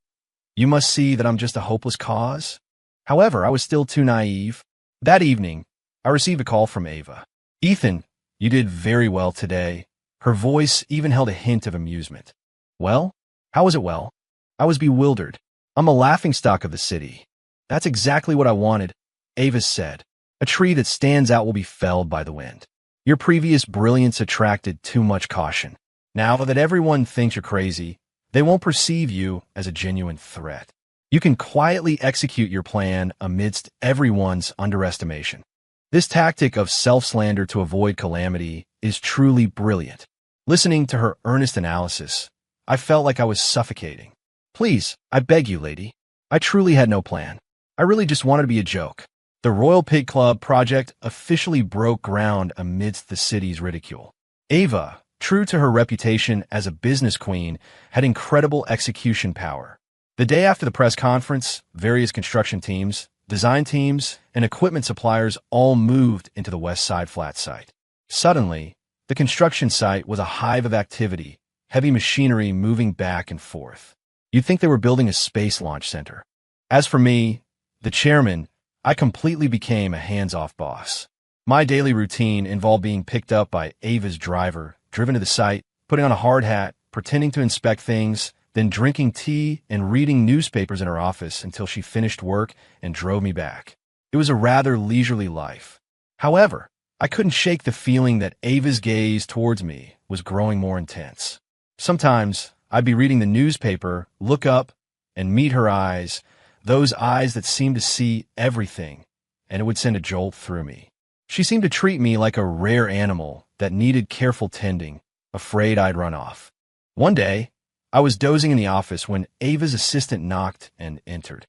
Speaker 1: You must see that I'm just a hopeless cause? However, I was still too naive. That evening, I received a call from Ava. Ethan, you did very well today. Her voice even held a hint of amusement. Well? How was it well? I was bewildered. I'm a laughingstock of the city. That's exactly what I wanted, Ava said. A tree that stands out will be felled by the wind. Your previous brilliance attracted too much caution. Now that everyone thinks you're crazy, they won't perceive you as a genuine threat. You can quietly execute your plan amidst everyone's underestimation. This tactic of self-slander to avoid calamity is truly brilliant. Listening to her earnest analysis, I felt like I was suffocating. Please, I beg you, lady. I truly had no plan. I really just wanted to be a joke. The Royal Pig Club project officially broke ground amidst the city's ridicule. Ava, true to her reputation as a business queen, had incredible execution power. The day after the press conference, various construction teams, design teams, and equipment suppliers all moved into the West Side flat site. Suddenly, the construction site was a hive of activity, heavy machinery moving back and forth. You'd think they were building a space launch center. As for me, the chairman, I completely became a hands-off boss. My daily routine involved being picked up by Ava's driver, driven to the site, putting on a hard hat, pretending to inspect things, then drinking tea and reading newspapers in her office until she finished work and drove me back. It was a rather leisurely life. However, I couldn't shake the feeling that Ava's gaze towards me was growing more intense. Sometimes, I'd be reading the newspaper, look up, and meet her eyes, those eyes that seemed to see everything, and it would send a jolt through me. She seemed to treat me like a rare animal that needed careful tending, afraid I'd run off. One day, I was dozing in the office when Ava's assistant knocked and entered.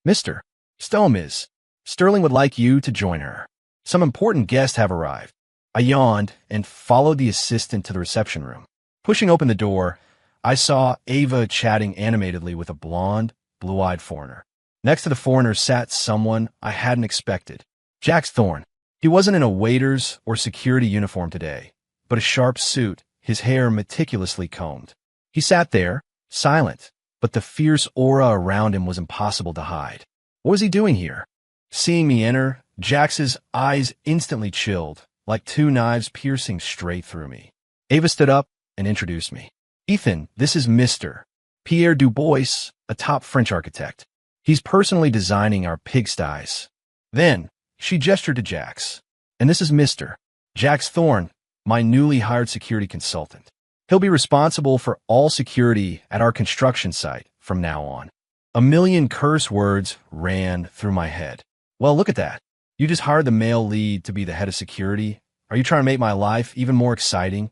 Speaker 1: Mr. Stomiz, Sterling would like you to join her. Some important guests have arrived. I yawned and followed the assistant to the reception room. Pushing open the door, I saw Ava chatting animatedly with a blonde, blue-eyed foreigner. Next to the foreigner sat someone I hadn't expected. Jax Thorne. He wasn't in a waiter's or security uniform today, but a sharp suit, his hair meticulously combed. He sat there, silent, but the fierce aura around him was impossible to hide. What was he doing here? Seeing me enter, Jax's eyes instantly chilled, like two knives piercing straight through me. Ava stood up and introduced me. Ethan, this is Mr. Pierre Dubois, a top French architect. He's personally designing our pigsties. Then, she gestured to Jax. And this is Mr. Jax Thorne, my newly hired security consultant. He'll be responsible for all security at our construction site from now on. A million curse words ran through my head. Well, look at that. You just hired the male lead to be the head of security. Are you trying to make my life even more exciting?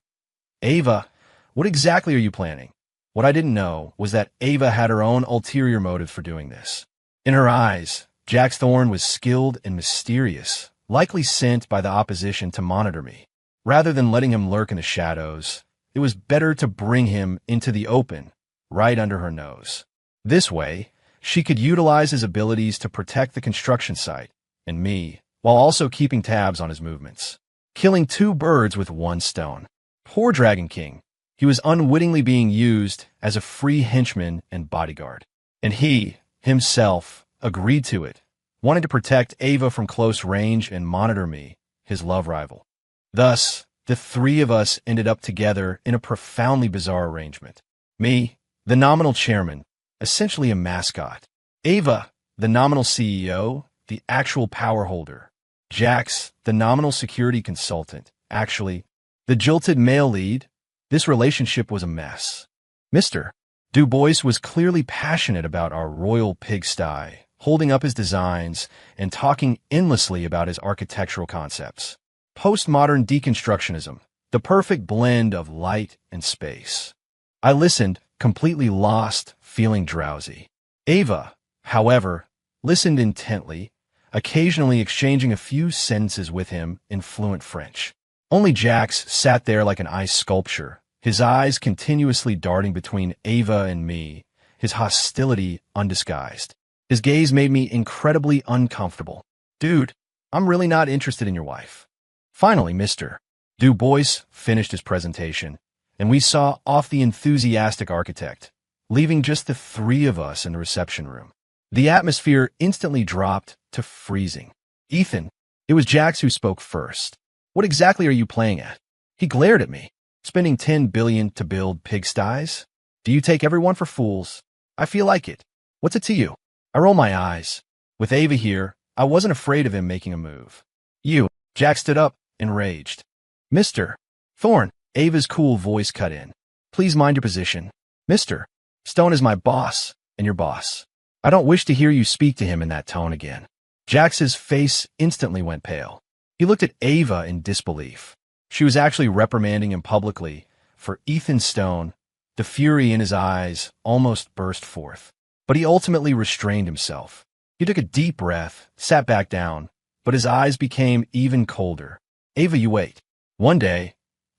Speaker 1: Ava, what exactly are you planning? What I didn't know was that Ava had her own ulterior motives for doing this. In her eyes, Jax Thorne was skilled and mysterious, likely sent by the opposition to monitor me. Rather than letting him lurk in the shadows, it was better to bring him into the open, right under her nose. This way, she could utilize his abilities to protect the construction site, and me, while also keeping tabs on his movements. Killing two birds with one stone. Poor Dragon King. He was unwittingly being used as a free henchman and bodyguard. And he, himself, agreed to it, wanting to protect Ava from close range and monitor me, his love rival. Thus, the three of us ended up together in a profoundly bizarre arrangement. Me, the nominal chairman, essentially a mascot. Ava, the nominal CEO, the actual power holder. Jax, the nominal security consultant, actually, the jilted male lead. This relationship was a mess. Mr. Dubois was clearly passionate about our royal pigsty, holding up his designs and talking endlessly about his architectural concepts. Postmodern deconstructionism, the perfect blend of light and space. I listened, completely lost, feeling drowsy. Ava, however, listened intently, occasionally exchanging a few sentences with him in fluent French. Only Jax sat there like an ice sculpture, his eyes continuously darting between Ava and me, his hostility undisguised. His gaze made me incredibly uncomfortable. Dude, I'm really not interested in your wife. Finally, Mr. Du Bois finished his presentation, and we saw off the enthusiastic architect, leaving just the three of us in the reception room. The atmosphere instantly dropped to freezing. Ethan, it was Jax who spoke first. What exactly are you playing at? He glared at me. Spending $10 billion to build pigsties? Do you take everyone for fools? I feel like it. What's it to you? I roll my eyes. With Ava here, I wasn't afraid of him making a move. You, Jack stood up, enraged. Mr. Thorne, Ava's cool voice cut in. Please mind your position. Mr. Stone is my boss, and your boss. I don't wish to hear you speak to him in that tone again. Jax's face instantly went pale. He looked at Ava in disbelief. She was actually reprimanding him publicly. For Ethan Stone, the fury in his eyes almost burst forth. But he ultimately restrained himself. He took a deep breath, sat back down, but his eyes became even colder. Ava, you wait. One day,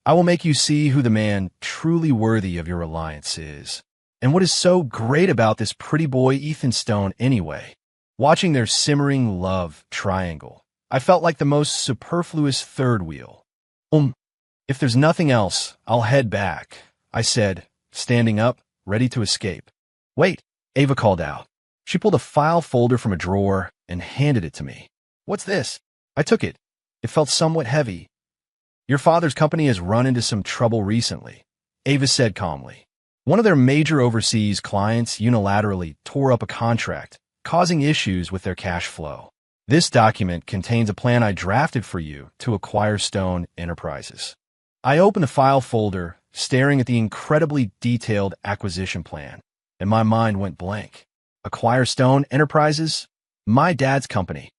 Speaker 1: I will make you see who the man truly worthy of your reliance is. And what is so great about this pretty boy Ethan Stone anyway? Watching their simmering love triangle, I felt like the most superfluous third wheel. If there's nothing else, I'll head back, I said, standing up, ready to escape. Wait, Ava called out. She pulled a file folder from a drawer and handed it to me. What's this? I took it. It felt somewhat heavy. Your father's company has run into some trouble recently, Ava said calmly. One of their major overseas clients unilaterally tore up a contract, causing issues with their cash flow. This document contains a plan I drafted for you to acquire Stone Enterprises. I opened the file folder, staring at the incredibly detailed acquisition plan, and my mind went blank. Acquire Stone Enterprises? My dad's company.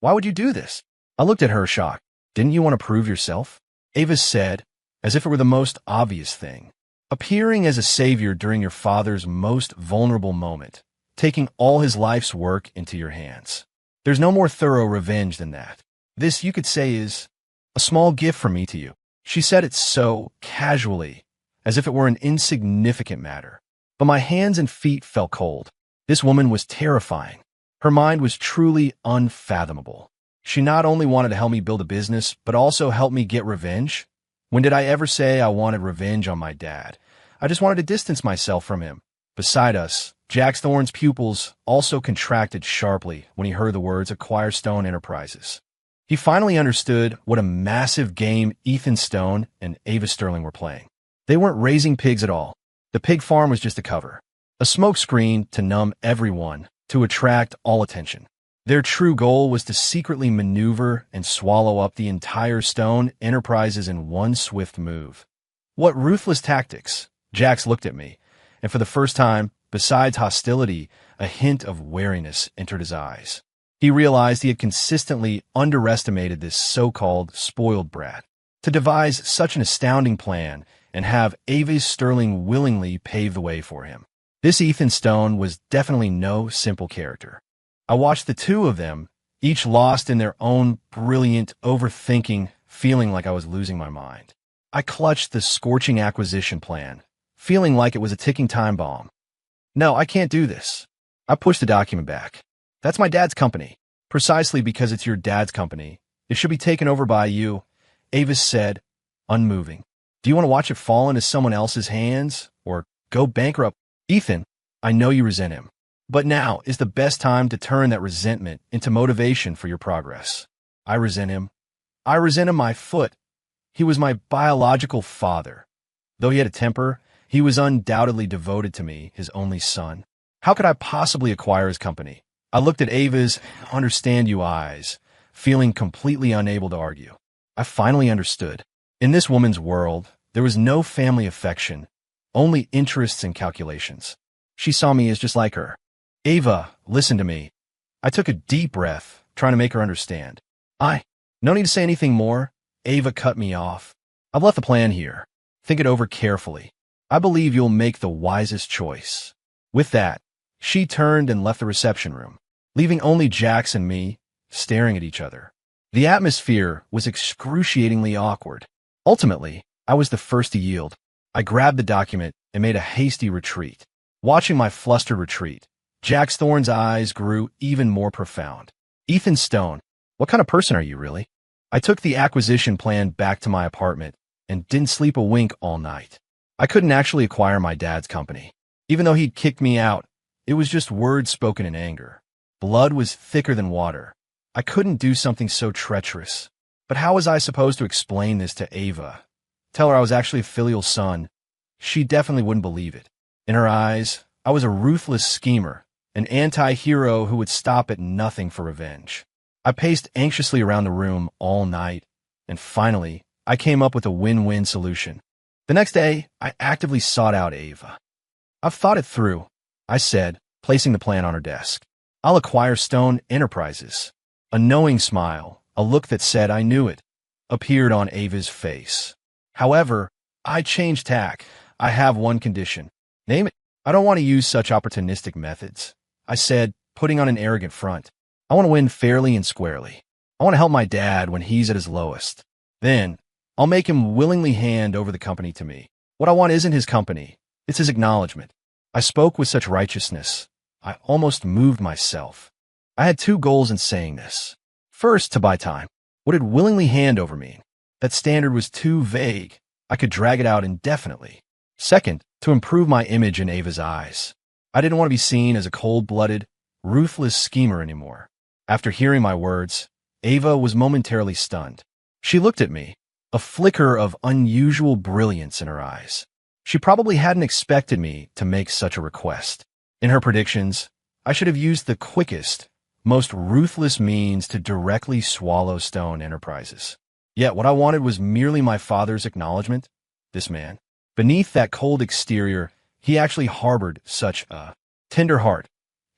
Speaker 1: Why would you do this? I looked at her shocked. Didn't you want to prove yourself? Ava said, as if it were the most obvious thing. Appearing as a savior during your father's most vulnerable moment, taking all his life's work into your hands. There's no more thorough revenge than that. This, you could say, is a small gift from me to you. She said it so casually, as if it were an insignificant matter. But my hands and feet felt cold. This woman was terrifying. Her mind was truly unfathomable. She not only wanted to help me build a business, but also help me get revenge. When did I ever say I wanted revenge on my dad? I just wanted to distance myself from him. Beside us, Jax Thorne's pupils also contracted sharply when he heard the words acquire Stone Enterprises. He finally understood what a massive game Ethan Stone and Ava Sterling were playing. They weren't raising pigs at all. The pig farm was just a cover, a smokescreen to numb everyone, to attract all attention. Their true goal was to secretly maneuver and swallow up the entire Stone Enterprises in one swift move. What ruthless tactics! Jax looked at me, and for the first time, besides hostility, a hint of wariness entered his eyes. He realized he had consistently underestimated this so-called spoiled brat. To devise such an astounding plan and have Ava Sterling willingly pave the way for him. This Ethan Stone was definitely no simple character. I watched the two of them, each lost in their own brilliant overthinking, feeling like I was losing my mind. I clutched the scorching acquisition plan, feeling like it was a ticking time bomb. No, I can't do this. I pushed the document back. That's my dad's company. Precisely because it's your dad's company, it should be taken over by you, Avis said, unmoving. Do you want to watch it fall into someone else's hands, or go bankrupt? Ethan, I know you resent him. But now is the best time to turn that resentment into motivation for your progress. I resent him. I resent him my foot. He was my biological father. Though he had a temper, he was undoubtedly devoted to me, his only son. How could I possibly acquire his company? I looked at Ava's understand you eyes, feeling completely unable to argue. I finally understood. In this woman's world, there was no family affection, only interests and calculations. She saw me as just like her. Ava, listen to me. I took a deep breath, trying to make her understand. No need to say anything more. Ava cut me off. I've left the plan here. Think it over carefully. I believe you'll make the wisest choice. With that, she turned and left the reception room, leaving only Jax and me staring at each other. The atmosphere was excruciatingly awkward. Ultimately, I was the first to yield. I grabbed the document and made a hasty retreat. Watching my flustered retreat, Jax Thorne's eyes grew even more profound. Ethan Stone, what kind of person are you, really? I took the acquisition plan back to my apartment and didn't sleep a wink all night. I couldn't actually acquire my dad's company. Even though he'd kicked me out, it was just words spoken in anger. Blood was thicker than water. I couldn't do something so treacherous. But how was I supposed to explain this to Ava? Tell her I was actually a filial son? She definitely wouldn't believe it. In her eyes, I was a ruthless schemer, an anti-hero who would stop at nothing for revenge. I paced anxiously around the room all night, and finally, I came up with a win-win solution. The next day, I actively sought out Ava. "I've thought it through," I said, placing the plan on her desk. "I'll acquire Stone Enterprises." A knowing smile, a look that said I knew it, appeared on Ava's face. However, I changed tack. "I have one condition." "Name it." "I don't want to use such opportunistic methods," I said, putting on an arrogant front. "I want to win fairly and squarely. I want to help my dad when he's at his lowest. Then, I'll make him willingly hand over the company to me. What I want isn't his company, it's his acknowledgement." I spoke with such righteousness, I almost moved myself. I had two goals in saying this. First, to buy time. What did willingly hand over mean? That standard was too vague. I could drag it out indefinitely. Second, to improve my image in Ava's eyes. I didn't want to be seen as a cold-blooded, ruthless schemer anymore. After hearing my words, Ava was momentarily stunned. She looked at me, a flicker of unusual brilliance in her eyes. She probably hadn't expected me to make such a request. In her predictions, I should have used the quickest, most ruthless means to directly swallow Stone Enterprises. Yet what I wanted was merely my father's acknowledgement. This man, beneath that cold exterior, he actually harbored such a tender heart.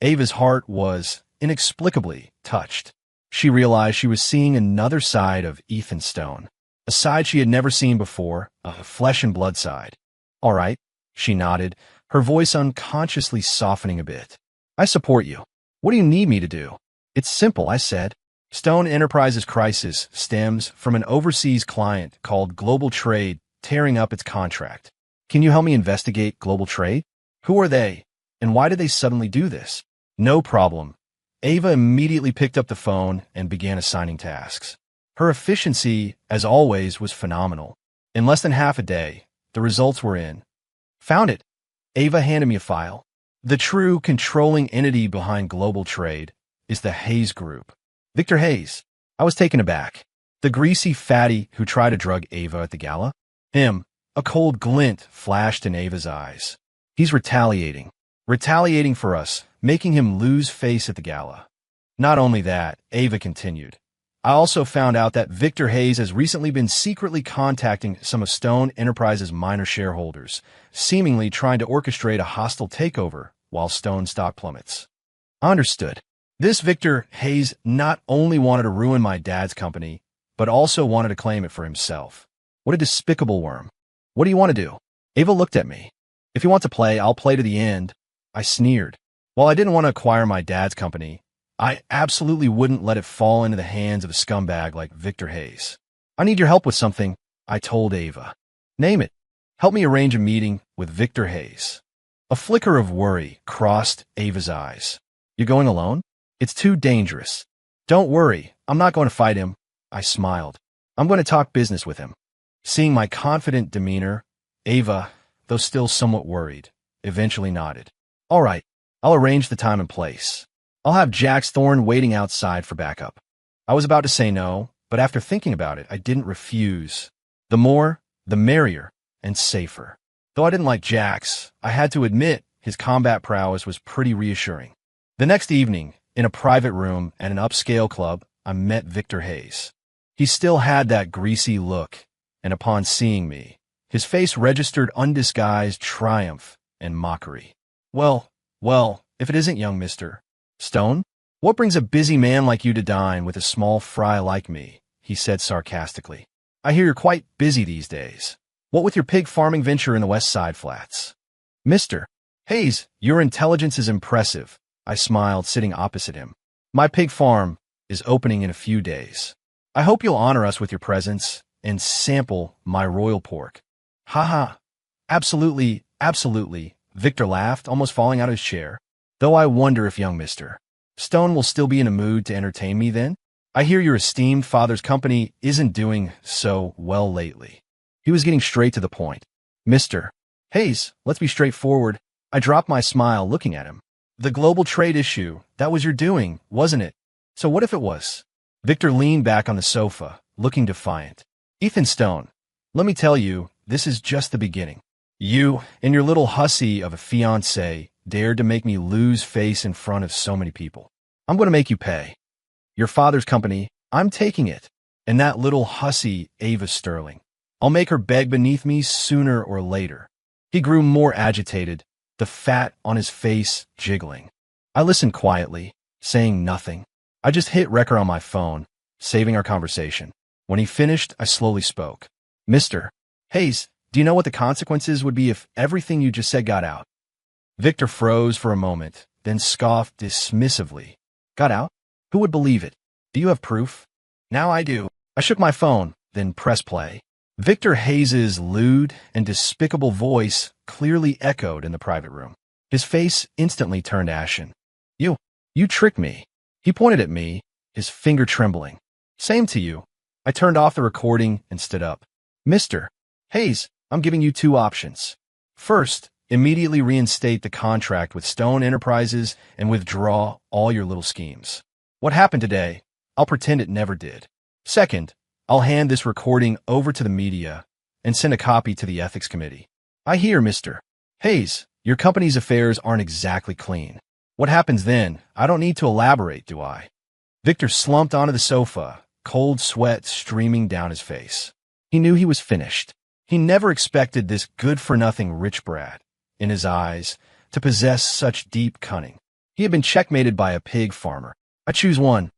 Speaker 1: Ava's heart was inexplicably touched. She realized she was seeing another side of Ethan Stone, a side she had never seen before, a flesh and blood side. "All right," she nodded, her voice unconsciously softening a bit. "I support you. What do you need me to do?" "It's simple," I said. "Stone Enterprises' crisis stems from an overseas client called Global Trade tearing up its contract. Can you help me investigate Global Trade? Who are they, and why did they suddenly do this?" "No problem." Ava immediately picked up the phone and began assigning tasks. Her efficiency, as always, was phenomenal. In less than half a day, the results were in. "Found it." Ava handed me a file. "The true controlling entity behind Global Trade is the Hayes Group." Victor Hayes. I was taken aback. The greasy fatty who tried to drug Ava at the gala? Him. A cold glint flashed in Ava's eyes. "He's retaliating. Retaliating for us, making him lose face at the gala." "Not only that," Ava continued, "I also found out that Victor Hayes has recently been secretly contacting some of Stone Enterprises' minor shareholders, seemingly trying to orchestrate a hostile takeover while Stone stock plummets." I understood. This Victor Hayes not only wanted to ruin my dad's company, but also wanted to claim it for himself. What a despicable worm. "What do you want to do?" Ava looked at me. "If you want to play, I'll play to the end." I sneered. While I didn't want to acquire my dad's company, I absolutely wouldn't let it fall into the hands of a scumbag like Victor Hayes. "I need your help with something," I told Ava. "Name it." "Help me arrange a meeting with Victor Hayes." A flicker of worry crossed Ava's eyes. "You're going alone?" "It's too dangerous." "Don't worry, I'm not going to fight him." I smiled. "I'm going to talk business with him." Seeing my confident demeanor, Ava, though still somewhat worried, eventually nodded. "All right, I'll arrange the time and place. I'll have Jax Thorne waiting outside for backup." I was about to say no, but after thinking about it, I didn't refuse. The more, the merrier, and safer. Though I didn't like Jax, I had to admit his combat prowess was pretty reassuring. The next evening, in a private room at an upscale club, I met Victor Hayes. He still had that greasy look, and upon seeing me, his face registered undisguised triumph and mockery. Well, if it isn't young Mr. Stone? What brings a busy man like you to dine with a small fry like me?" he said sarcastically. "I hear you're quite busy these days. What with your pig farming venture in the West Side Flats?" "Mr. Hayes, your intelligence is impressive," I smiled, sitting opposite him. "My pig farm is opening in a few days. I hope you'll honor us with your presence and sample my royal pork. Haha. Absolutely, absolutely, Victor laughed, almost falling out of his chair. Though I wonder if young Mr. Stone will still be in a mood to entertain me then? I hear your esteemed father's company isn't doing so well lately. He was getting straight to the point. Mr. Hayes, let's be straightforward. I dropped my smile looking at him. The global trade issue, that was your doing, wasn't it? So what if it was? Victor leaned back on the sofa, looking defiant. Ethan Stone, let me tell you, this is just the beginning. You and your little hussy of a fiancé dared to make me lose face in front of so many people. I'm going to make you pay. Your father's company, I'm taking it. And that little hussy, Ava Sterling, I'll make her beg beneath me sooner or later. He grew more agitated, the fat on his face jiggling. I listened quietly, saying nothing. I just hit record on my phone, saving our conversation. When he finished, I slowly spoke. Mr. Hayes, do you know what the consequences would be if everything you just said got out? Victor froze for a moment, then scoffed dismissively. Got out? Who would believe it? Do you have proof? Now I do. I shook my phone, then pressed play. Victor Hayes's lewd and despicable voice clearly echoed in the private room. His face instantly turned ashen. You tricked me. He pointed at me, his finger trembling. Same to you. I turned off the recording and stood up. Mr. Hayes, I'm giving you two options. First, immediately reinstate the contract with Stone Enterprises and withdraw all your little schemes. What happened today, I'll pretend it never did. Second, I'll hand this recording over to the media and send a copy to the ethics committee. I hear, Mr. Hayes, your company's affairs aren't exactly clean. What happens then? I don't need to elaborate, do I? Victor slumped onto the sofa, cold sweat streaming down his face. He knew he was finished. He never expected this good-for-nothing rich brat, in his eyes, to possess such deep cunning. He had been checkmated by a pig farmer. I choose one,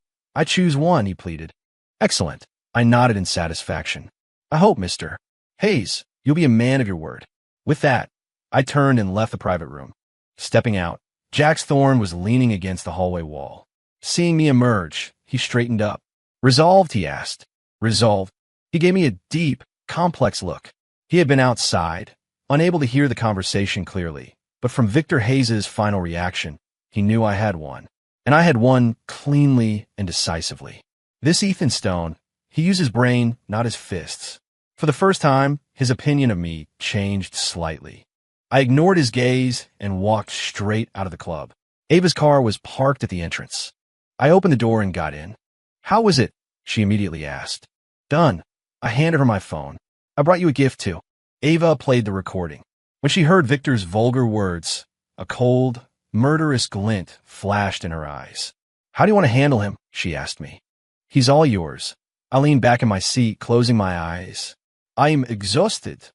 Speaker 1: he pleaded. Excellent. I nodded in satisfaction. I hope, Mr. Hayes, you'll be a man of your word. With that, I turned and left the private room. Stepping out, Jax Thorne was leaning against the hallway wall. Seeing me emerge, he straightened up. Resolved, he asked. Resolved. He gave me a deep, complex look. He had been outside, unable to hear the conversation clearly, but from Victor Hayes's final reaction, he knew I had won. And I had won cleanly and decisively. This Ethan Stone, he used his brain, not his fists. For the first time, his opinion of me changed slightly. I ignored his gaze and walked straight out of the club. Ava's car was parked at the entrance. I opened the door and got in. How was it? She immediately asked. Done. I handed her my phone. I brought you a gift too. Ava played the recording. When she heard Victor's vulgar words, a cold, murderous glint flashed in her eyes. How do you want to handle him? She asked me. He's all yours. I leaned back in my seat, closing my eyes. I am exhausted.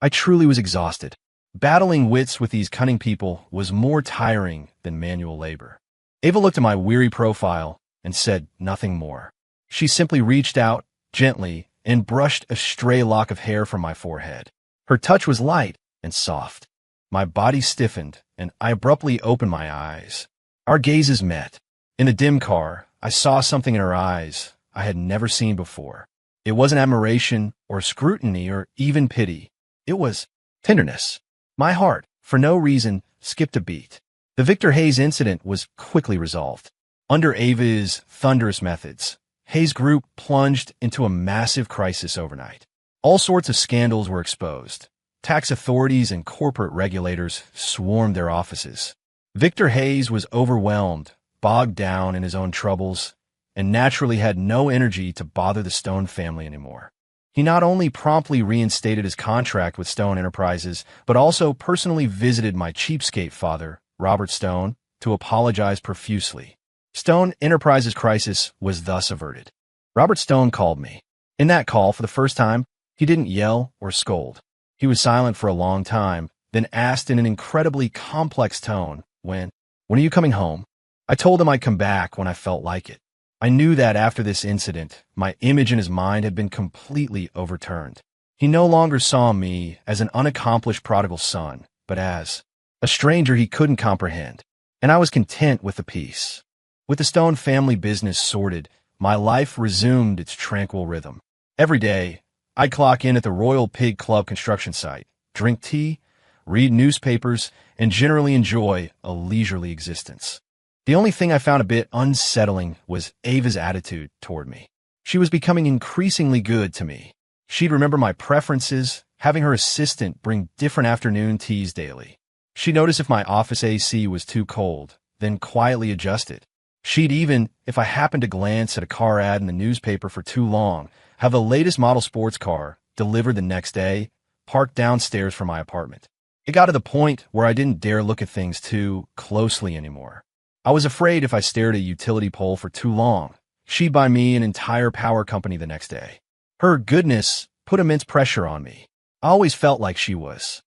Speaker 1: I truly was exhausted. Battling wits with these cunning people was more tiring than manual labor. Ava looked at my weary profile and said nothing more. She simply reached out, gently, and brushed a stray lock of hair from my forehead. Her touch was light and soft. My body stiffened, and I abruptly opened my eyes. Our gazes met. In the dim car, I saw something in her eyes I had never seen before. It wasn't admiration or scrutiny or even pity. It was tenderness. My heart, for no reason, skipped a beat. The Victor Hayes incident was quickly resolved. Under Ava's thunderous methods, Hayes Group plunged into a massive crisis overnight. All sorts of scandals were exposed. Tax authorities and corporate regulators swarmed their offices. Victor Hayes was overwhelmed, bogged down in his own troubles, and naturally had no energy to bother the Stone family anymore. He not only promptly reinstated his contract with Stone Enterprises, but also personally visited my cheapskate father, Robert Stone, to apologize profusely. Stone Enterprises' crisis was thus averted. Robert Stone called me. In that call, for the first time, he didn't yell or scold. He was silent for a long time, then asked in an incredibly complex tone, when are you coming home? I told him I'd come back when I felt like it. I knew that after this incident, my image in his mind had been completely overturned. He no longer saw me as an unaccomplished prodigal son, but as a stranger he couldn't comprehend. And I was content with the peace. With the Stone family business sorted, my life resumed its tranquil rhythm. Every day, I'd clock in at the Royal Pig Club construction site, drink tea, read newspapers, and generally enjoy a leisurely existence. The only thing I found a bit unsettling was Ava's attitude toward me. She was becoming increasingly good to me. She'd remember my preferences, having her assistant bring different afternoon teas daily. She'd notice if my office AC was too cold, then quietly adjust it. She'd even, if I happened to glance at a car ad in the newspaper for too long, have the latest model sports car, delivered the next day, parked downstairs from my apartment. It got to the point where I didn't dare look at things too closely anymore. I was afraid if I stared at a utility pole for too long, she'd buy me an entire power company the next day. Her goodness put immense pressure on me. I always felt like she was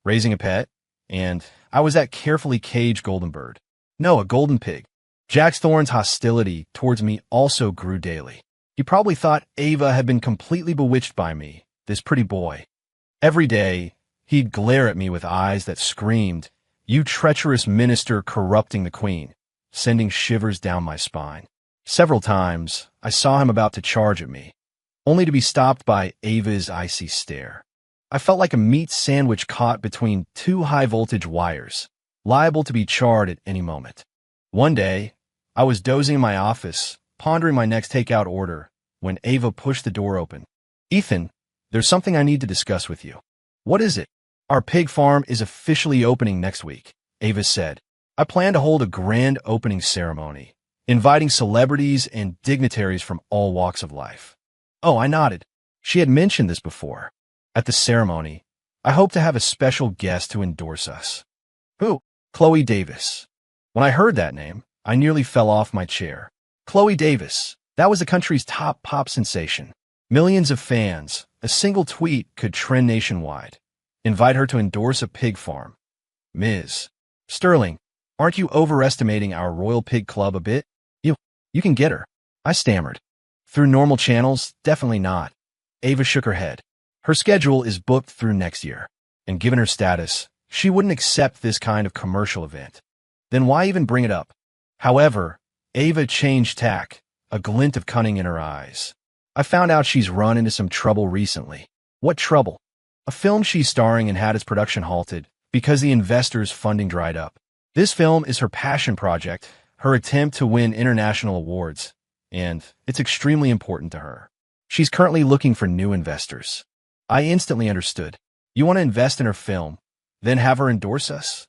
Speaker 1: raising a pet, and I was that carefully caged golden bird. No, a golden pig. Jax Thorne's hostility towards me also grew daily. He probably thought Ava had been completely bewitched by me, this pretty boy. Every day, he'd glare at me with eyes that screamed, "You treacherous minister corrupting the queen," sending shivers down my spine. Several times, I saw him about to charge at me, only to be stopped by Ava's icy stare. I felt like a meat sandwich caught between two high-voltage wires, liable to be charred at any moment. One day, I was dozing in my office, pondering my next takeout order, when Ava pushed the door open. "Ethan, there's something I need to discuss with you." "What is it?" "Our pig farm is officially opening next week," Ava said. "I plan to hold a grand opening ceremony, inviting celebrities and dignitaries from all walks of life." Oh, I nodded. She had mentioned this before. "At the ceremony, I hope to have a special guest to endorse us." "Who?" "Chloe Davis." When I heard that name, I nearly fell off my chair. Chloe Davis, that was the country's top pop sensation. Millions of fans, a single tweet could trend nationwide. Invite her to endorse a pig farm. Ms. Sterling, aren't you overestimating our Royal Pig Club a bit? You can get her. I stammered. Through normal channels, definitely not. Ava shook her head. Her schedule is booked through next year, and given her status, she wouldn't accept this kind of commercial event. Then why even bring it up? However, Ava changed tack, a glint of cunning in her eyes. "I found out she's run into some trouble recently." "What trouble?" "A film she's starring in had its production halted because the investors' funding dried up. This film is her passion project, her attempt to win international awards, and it's extremely important to her. She's currently looking for new investors." I instantly understood. "You want to invest in her film, then have her endorse us?"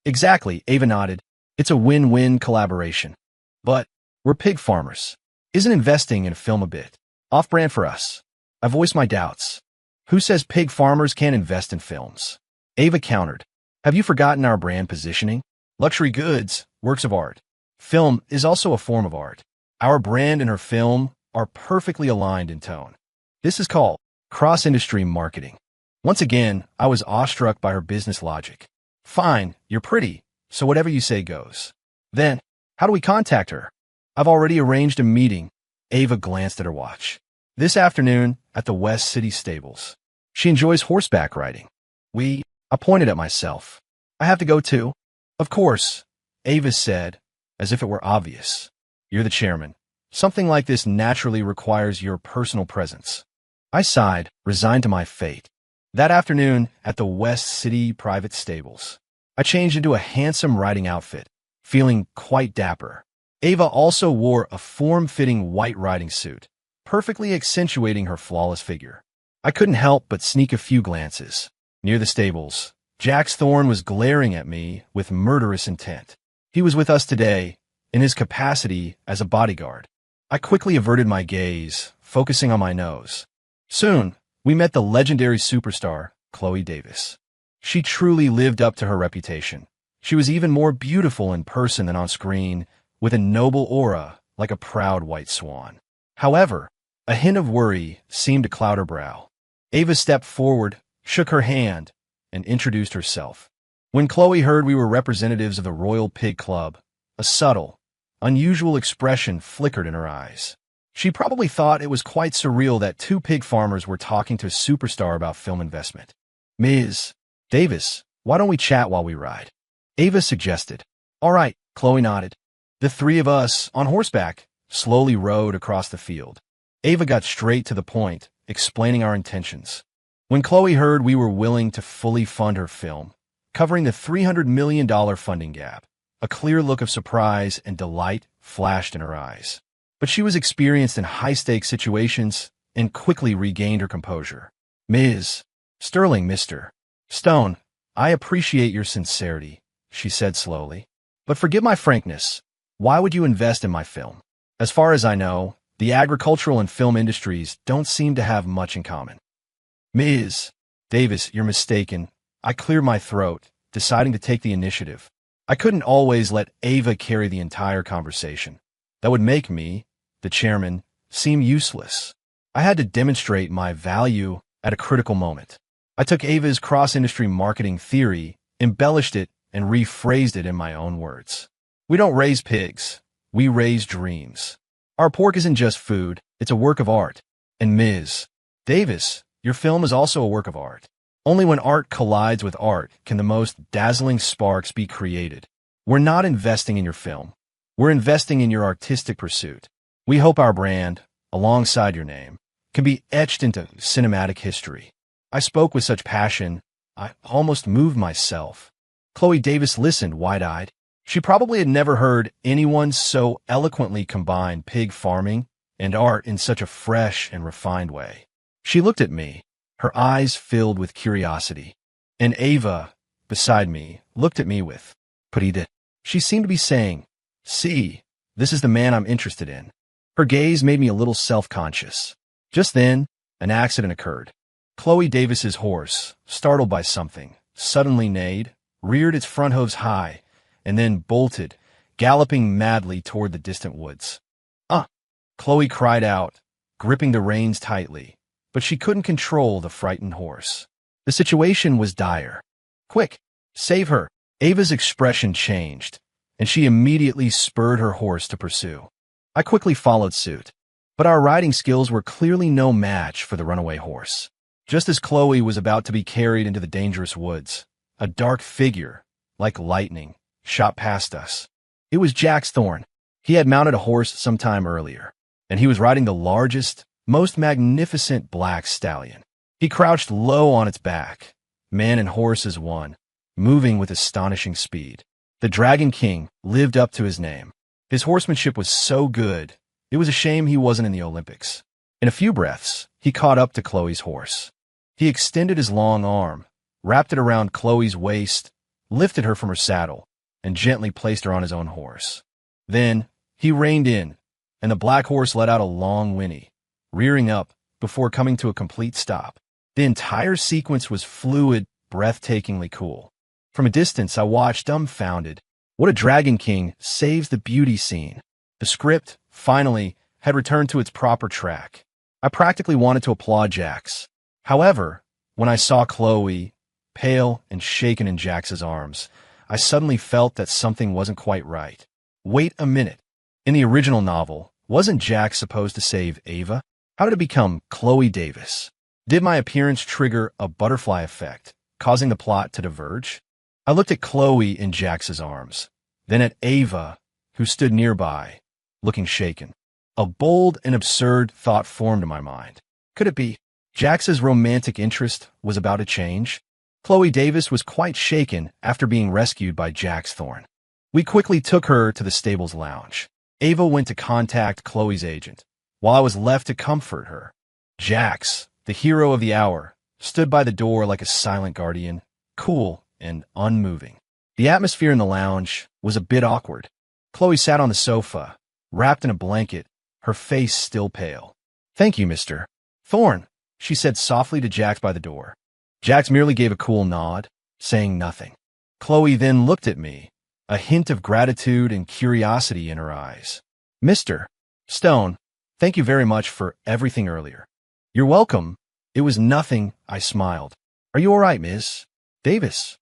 Speaker 1: "Exactly," Ava nodded. "It's a win-win collaboration." "But we're pig farmers. Isn't investing in a film a bit off-brand for us?" I voiced my doubts. "Who says pig farmers can't invest in films?" Ava countered. "Have you forgotten our brand positioning? Luxury goods, works of art. Film is also a form of art. Our brand and her film are perfectly aligned in tone. This is called cross-industry marketing." Once again, I was awestruck by her business logic. "Fine, you're pretty, so whatever you say goes. Then, how do we contact her?" "I've already arranged a meeting." Ava glanced at her watch. "This afternoon at the West City Stables. She enjoys horseback riding." I pointed at myself. "I have to go too." "Of course," Ava said, as if it were obvious. "You're the chairman. Something like this naturally requires your personal presence." I sighed, resigned to my fate. That afternoon, at the West City private stables, I changed into a handsome riding outfit, feeling quite dapper. Ava also wore a form-fitting white riding suit, perfectly accentuating her flawless figure. I couldn't help but sneak a few glances. Near the stables, Jax Thorne was glaring at me with murderous intent. He was with us today, in his capacity as a bodyguard. I quickly averted my gaze, focusing on my nose. Soon, we met the legendary superstar, Chloe Davis. She truly lived up to her reputation. She was even more beautiful in person than on screen, with a noble aura like a proud white swan. However, a hint of worry seemed to cloud her brow. Ava stepped forward, shook her hand, and introduced herself. When Chloe heard we were representatives of the Royal Pig Club, a subtle, unusual expression flickered in her eyes. She probably thought it was quite surreal that two pig farmers were talking to a superstar about film investment. "Ms. Davis, why don't we chat while we ride?" Ava suggested. "All right," Chloe nodded. The three of us, on horseback, slowly rode across the field. Ava got straight to the point, explaining our intentions. When Chloe heard we were willing to fully fund her film, covering the $300 million funding gap, a clear look of surprise and delight flashed in her eyes. But she was experienced in high-stakes situations and quickly regained her composure. Ms. Sterling, Mr. Stone, I appreciate your sincerity, she said slowly. But forgive my frankness. Why would you invest in my film? As far as I know, the agricultural and film industries don't seem to have much in common. Ms. Davis, you're mistaken. I cleared my throat, deciding to take the initiative. I couldn't always let Ava carry the entire conversation. That would make me, the chairman, seem useless. I had to demonstrate my value at a critical moment. I took Ava's cross-industry marketing theory, embellished it, and rephrased it in my own words. We don't raise pigs. We raise dreams. Our pork isn't just food. It's a work of art. And Ms. Davis, your film is also a work of art. Only when art collides with art can the most dazzling sparks be created. We're not investing in your film. We're investing in your artistic pursuit. We hope our brand, alongside your name, can be etched into cinematic history. I spoke with such passion, I almost moved myself. Chloe Davis listened wide-eyed. She probably had never heard anyone so eloquently combine pig farming and art in such a fresh and refined way. She looked at me, her eyes filled with curiosity. And Ava, beside me, looked at me with pride. She seemed to be saying, "See, this is the man I'm interested in." Her gaze made me a little self-conscious. Just then, an accident occurred. Chloe Davis's horse, startled by something, suddenly neighed, reared its front hooves high, and then bolted, galloping madly toward the distant woods. Chloe cried out, gripping the reins tightly, but she couldn't control the frightened horse. The situation was dire. "Quick, save her!" Ava's expression changed, and she immediately spurred her horse to pursue. I quickly followed suit, but our riding skills were clearly no match for the runaway horse. Just as Chloe was about to be carried into the dangerous woods, a dark figure, like lightning, shot past us. It was Jax Thorne. He had mounted a horse some time earlier, and he was riding the largest, most magnificent black stallion. He crouched low on its back, man and horse as one, moving with astonishing speed. The Dragon King lived up to his name. His horsemanship was so good, it was a shame he wasn't in the Olympics. In a few breaths, he caught up to Chloe's horse. He extended his long arm, wrapped it around Chloe's waist, lifted her from her saddle, and gently placed her on his own horse. Then, he reined in, and the black horse let out a long whinny, rearing up before coming to a complete stop. The entire sequence was fluid, breathtakingly cool. From a distance, I watched dumbfounded. What a Dragon King saves the beauty scene. The script, finally, had returned to its proper track. I practically wanted to applaud Jax. However, when I saw Chloe, pale and shaken in Jax's arms, I suddenly felt that something wasn't quite right. Wait a minute. In the original novel, wasn't Jax supposed to save Ava? How did it become Chloe Davis? Did my appearance trigger a butterfly effect, causing the plot to diverge? I looked at Chloe in Jax's arms, then at Ava, who stood nearby, looking shaken. A bold and absurd thought formed in my mind. Could it be Jax's romantic interest was about to change? Chloe Davis was quite shaken after being rescued by Jax Thorne. We quickly took her to the stable's lounge. Ava went to contact Chloe's agent, while I was left to comfort her. Jax, the hero of the hour, stood by the door like a silent guardian, cool and unmoving. The atmosphere in the lounge was a bit awkward. Chloe sat on the sofa, wrapped in a blanket, her face still pale. "Thank you, Mr. Thorne," she said softly to Jax by the door. Jax merely gave a cool nod, saying nothing. Chloe then looked at me, a hint of gratitude and curiosity in her eyes. "Mr. Stone, thank you very much for everything earlier." "You're welcome. It was nothing," I smiled. "Are you all right, Miss Davis?"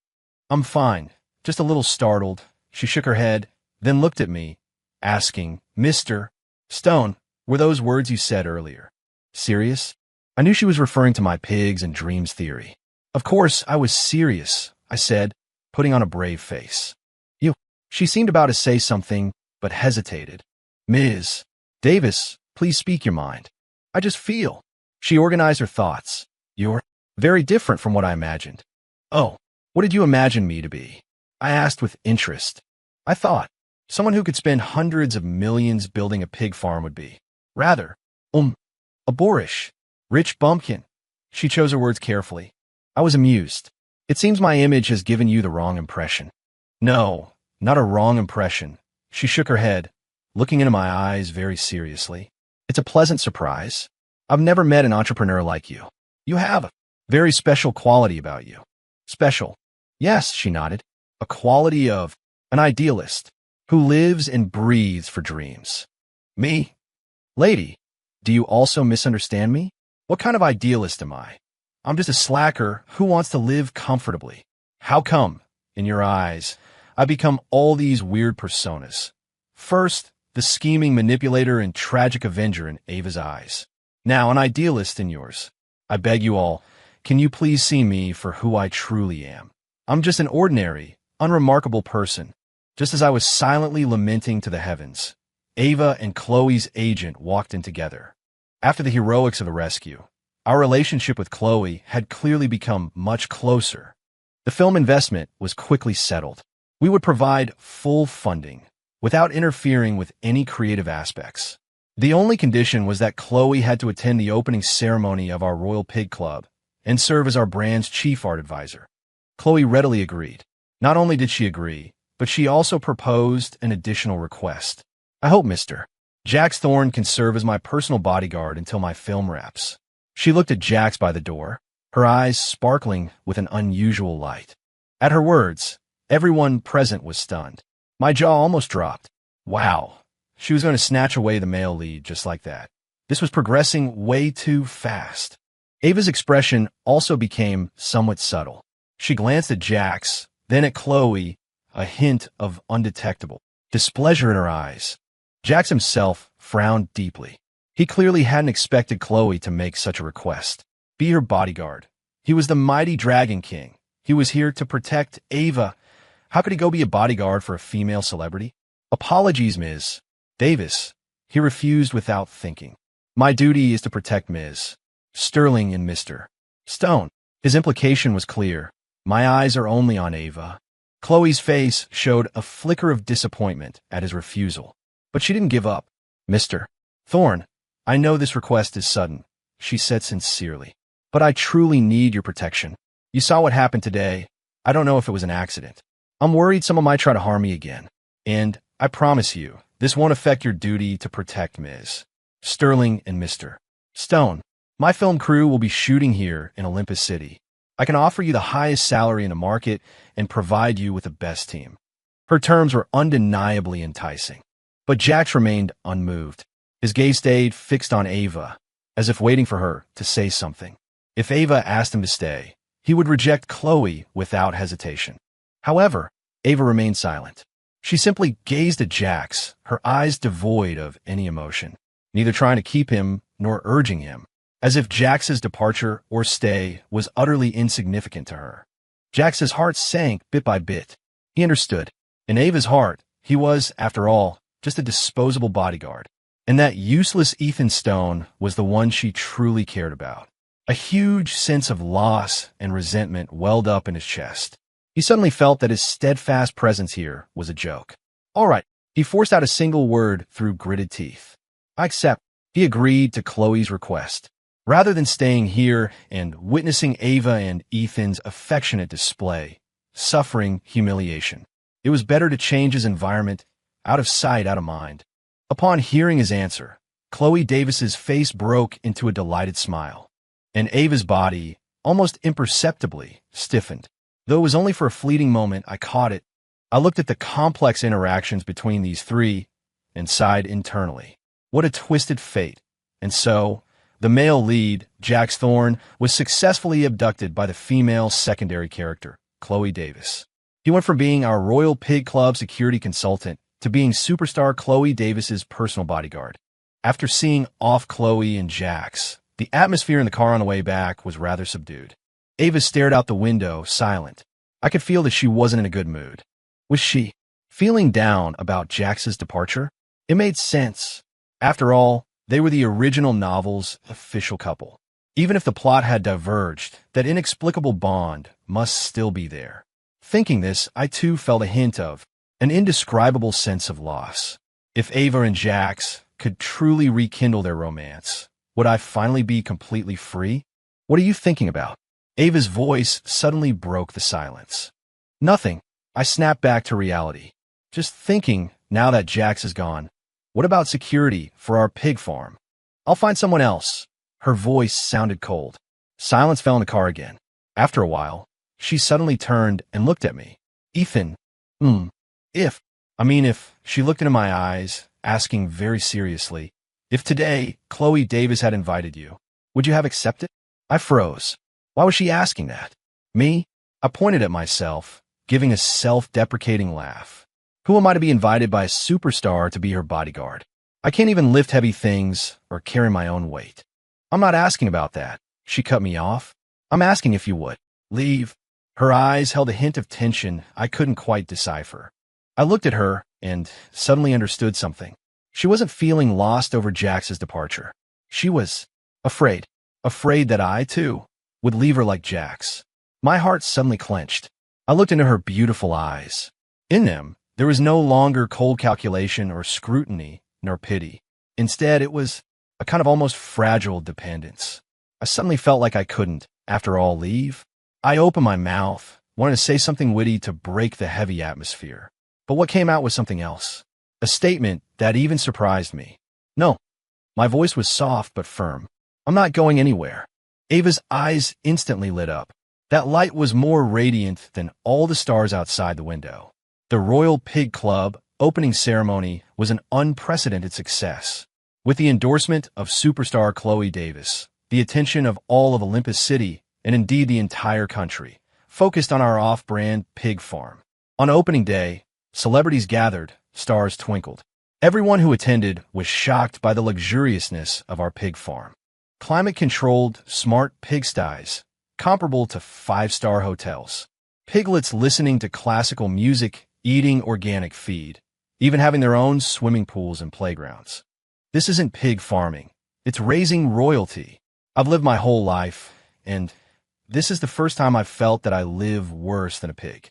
Speaker 1: "I'm fine, just a little startled." She shook her head, then looked at me, asking, "Mr. Stone, were those words you said earlier serious?" I knew she was referring to my pigs and dreams theory. "Of course, I was serious," I said, putting on a brave face. "You." She seemed about to say something, but hesitated. "Ms. Davis, please speak your mind." "I just feel." She organized her thoughts. You're very different from what I imagined. Oh, what did you imagine me to be? I asked with interest. I thought someone who could spend hundreds of millions building a pig farm would be. Rather, a boorish, rich bumpkin. She chose her words carefully. I was amused. It seems my image has given you the wrong impression. No, not a wrong impression. She shook her head, looking into my eyes very seriously. It's a pleasant surprise. I've never met an entrepreneur like you. You have a very special quality about you. Special? Yes, she nodded. A quality of an idealist who lives and breathes for dreams. Me? Lady, do you also misunderstand me? What kind of idealist am I? I'm just a slacker who wants to live comfortably. How come, in your eyes, I become all these weird personas? First, the scheming manipulator and tragic avenger in Ava's eyes. Now, an idealist in yours. I beg you all, can you please see me for who I truly am? I'm just an ordinary, unremarkable person. Just as I was silently lamenting to the heavens, Ava and Chloe's agent walked in together. After the heroics of the rescue, our relationship with Chloe had clearly become much closer. The film investment was quickly settled. We would provide full funding, without interfering with any creative aspects. The only condition was that Chloe had to attend the opening ceremony of our Royal Pig Club and serve as our brand's chief art advisor. Chloe readily agreed. Not only did she agree, but she also proposed an additional request. I hope Mr. Jax Thorne can serve as my personal bodyguard until my film wraps. She looked at Jax by the door, her eyes sparkling with an unusual light. At her words, everyone present was stunned. My jaw almost dropped. Wow. She was going to snatch away the male lead just like that. This was progressing way too fast. Ava's expression also became somewhat subtle. She glanced at Jax, then at Chloe, a hint of undetectable displeasure in her eyes. Jax himself frowned deeply. He clearly hadn't expected Chloe to make such a request. Be her bodyguard. He was the mighty Dragon King. He was here to protect Ava. How could he go be a bodyguard for a female celebrity? Apologies, Ms. Davis. He refused without thinking. My duty is to protect Ms. Sterling and Mr. Stone. His implication was clear. My eyes are only on Ava. Chloe's face showed a flicker of disappointment at his refusal, but she didn't give up. Mr. Thorne, I know this request is sudden, she said sincerely, but I truly need your protection. You saw what happened today. I don't know if it was an accident. I'm worried someone might try to harm me again. And I promise you, this won't affect your duty to protect Ms. Sterling and Mr. Stone. My film crew will be shooting here in Olympus City. I can offer you the highest salary in the market and provide you with the best team. Her terms were undeniably enticing. But Jax remained unmoved. His gaze stayed fixed on Ava, as if waiting for her to say something. If Ava asked him to stay, he would reject Chloe without hesitation. However, Ava remained silent. She simply gazed at Jax, her eyes devoid of any emotion, neither trying to keep him nor urging him, as if Jax's departure or stay was utterly insignificant to her. Jax's heart sank bit by bit. He understood. In Ava's heart, he was, after all, just a disposable bodyguard. And that useless Ethan Stone was the one she truly cared about. A huge sense of loss and resentment welled up in his chest. He suddenly felt that his steadfast presence here was a joke. All right, he forced out a single word through gritted teeth. I accept. He agreed to Chloe's request. Rather than staying here and witnessing Ava and Ethan's affectionate display, suffering humiliation, it was better to change his environment, out of sight, out of mind. Upon hearing his answer, Chloe Davis's face broke into a delighted smile, and Ava's body, almost imperceptibly, stiffened. Though it was only for a fleeting moment, I caught it. I looked at the complex interactions between these three and sighed internally. What a twisted fate. And so, the male lead, Jax Thorne, was successfully abducted by the female secondary character, Chloe Davis. He went from being our Royal Pig Club security consultant to being superstar Chloe Davis's personal bodyguard. After seeing off Chloe and Jax, the atmosphere in the car on the way back was rather subdued. Ava stared out the window, silent. I could feel that she wasn't in a good mood. Was she feeling down about Jax's departure? It made sense. After all, they were the original novel's official couple. Even if the plot had diverged, that inexplicable bond must still be there. Thinking this, I too felt a hint of an indescribable sense of loss. If Ava and Jax could truly rekindle their romance, would I finally be completely free? What are you thinking about? Ava's voice suddenly broke the silence. Nothing. I snapped back to reality. Just thinking, now that Jax is gone, what about security for our pig farm? I'll find someone else. Her voice sounded cold. Silence fell in the car again. After a while, she suddenly turned and looked at me. Ethan, if she looked into my eyes, asking very seriously, if today Chloe Davis had invited you, would you have accepted? I froze. Why was she asking that? Me? I pointed at myself, giving a self-deprecating laugh. Who am I to be invited by a superstar to be her bodyguard? I can't even lift heavy things or carry my own weight. I'm not asking about that. She cut me off. I'm asking if you would leave. Her eyes held a hint of tension I couldn't quite decipher. I looked at her and suddenly understood something. She wasn't feeling lost over Jax's departure. She was afraid that I, too, would leave her like Jax. My heart suddenly clenched. I looked into her beautiful eyes. In them, there was no longer cold calculation or scrutiny nor pity. Instead, it was a kind of almost fragile dependence. I suddenly felt like I couldn't, after all, leave. I opened my mouth, wanted to say something witty to break the heavy atmosphere. But what came out was something else. A statement that even surprised me. No. My voice was soft but firm. I'm not going anywhere. Ava's eyes instantly lit up. That light was more radiant than all the stars outside the window. The Royal Pig Club opening ceremony was an unprecedented success. With the endorsement of superstar Chloe Davis, the attention of all of Olympus City, and indeed the entire country, focused on our off-brand pig farm. On opening day, celebrities gathered, stars twinkled. Everyone who attended was shocked by the luxuriousness of our pig farm. Climate-controlled, smart pigsties, comparable to five-star hotels. Piglets listening to classical music, eating organic feed, even having their own swimming pools and playgrounds. This isn't pig farming. It's raising royalty. I've lived my whole life, and this is the first time I've felt that I live worse than a pig.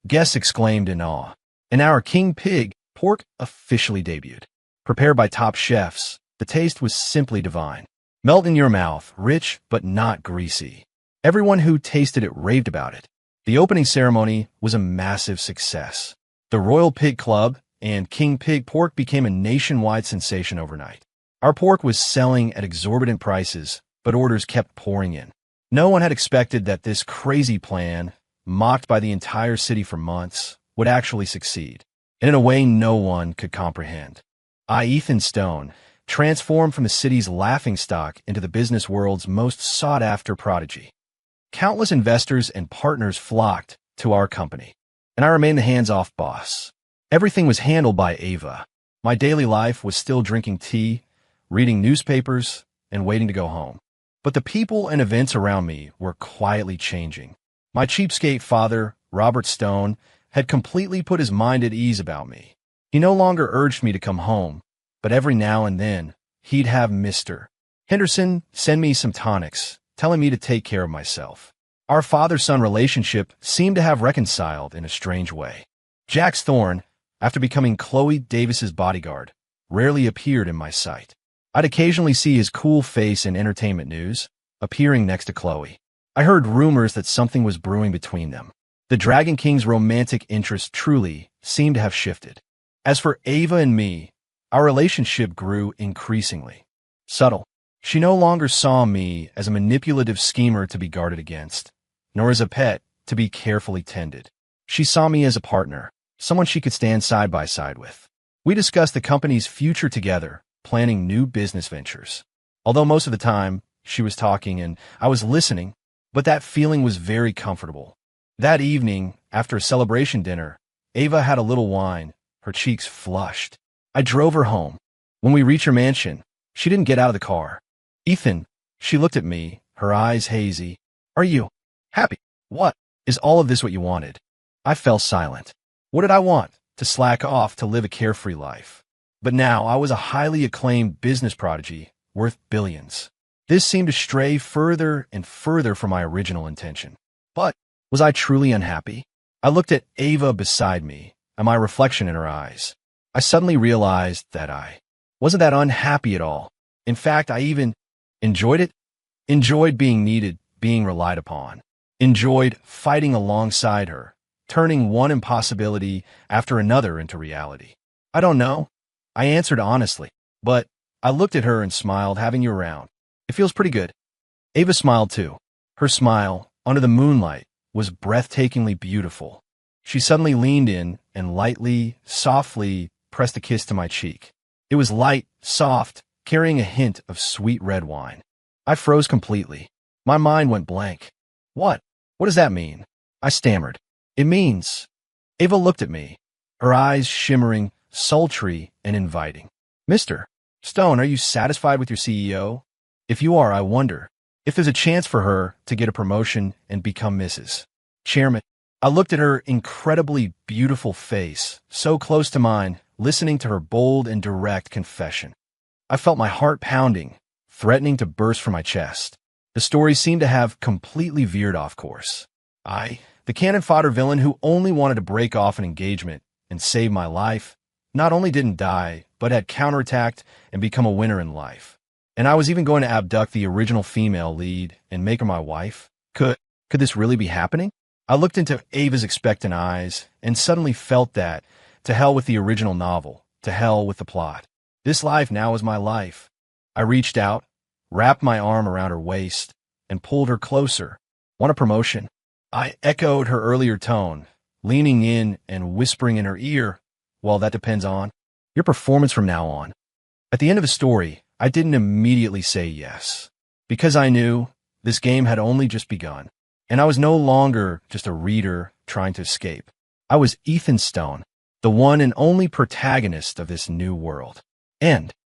Speaker 1: Guests exclaimed in awe. And our king pig pork officially debuted. Prepared by top chefs, the taste was simply divine. Melt in your mouth, rich but not greasy. Everyone who tasted it raved about it. The opening ceremony was a massive success. The Royal Pig Club and King Pig pork became a nationwide sensation overnight. Our pork was selling at exorbitant prices, but orders kept pouring in. No one had expected that this crazy plan, mocked by the entire city for months, would actually succeed, and in a way no one could comprehend. I, Ethan Stone, transformed from the city's laughingstock into the business world's most sought-after prodigy. Countless investors and partners flocked to our company, and I remained the hands-off boss. Everything was handled by Ava. My daily life was still drinking tea, reading newspapers, and waiting to go home. But the people and events around me were quietly changing. My cheapskate father, Robert Stone, had completely put his mind at ease about me. He no longer urged me to come home, but every now and then, he'd have Mr. Henderson send me some tonics, telling me to take care of myself. Our father-son relationship seemed to have reconciled in a strange way. Jax Thorne, after becoming Chloe Davis's bodyguard, rarely appeared in my sight. I'd occasionally see his cool face in entertainment news, appearing next to Chloe. I heard rumors that something was brewing between them. The Dragon King's romantic interest truly seemed to have shifted. As for Ava and me, our relationship grew increasingly subtle. She no longer saw me as a manipulative schemer to be guarded against, nor as a pet to be carefully tended. She saw me as a partner, someone she could stand side by side with. We discussed the company's future together, planning new business ventures. Although most of the time, she was talking and I was listening, but that feeling was very comfortable. That evening, after a celebration dinner, Ava had a little wine, her cheeks flushed. I drove her home. When we reached her mansion, she didn't get out of the car. Ethan, she looked at me, her eyes hazy. Are you happy? What? Is all of this what you wanted? I fell silent. What did I want? To slack off, to live a carefree life. But now I was a highly acclaimed business prodigy, worth billions. This seemed to stray further and further from my original intention. But was I truly unhappy? I looked at Ava beside me and my reflection in her eyes. I suddenly realized that I wasn't that unhappy at all. In fact, I even enjoyed it. Enjoyed being needed, being relied upon. Enjoyed fighting alongside her, turning one impossibility after another into reality. I don't know. I answered honestly, but I looked at her and smiled, having you around. It feels pretty good. Ava smiled too. Her smile, under the moonlight, was breathtakingly beautiful. She suddenly leaned in and lightly, softly pressed a kiss to my cheek. It was light, soft, carrying a hint of sweet red wine. I froze completely. My mind went blank. What? What does that mean? I stammered. It means... Ava looked at me, her eyes shimmering, sultry, and inviting. Mr. Stone, are you satisfied with your CEO? If you are, I wonder if there's a chance for her to get a promotion and become Mrs. Chairman. I looked at her incredibly beautiful face, so close to mine, listening to her bold and direct confession. I felt my heart pounding, threatening to burst from my chest. The story seemed to have completely veered off course. I, the cannon fodder villain who only wanted to break off an engagement and save my life, not only didn't die, but had counterattacked and become a winner in life. And I was even going to abduct the original female lead and make her my wife? Could this really be happening? I looked into Ava's expectant eyes and suddenly felt that, to hell with the original novel, to hell with the plot. This life now is my life. I reached out, wrapped my arm around her waist, and pulled her closer. Want a promotion? I echoed her earlier tone, leaning in and whispering in her ear, well, that depends on your performance from now on. At the end of the story, I didn't immediately say yes, because I knew this game had only just begun, and I was no longer just a reader trying to escape. I was Ethan Stone, the one and only protagonist of this new world. End.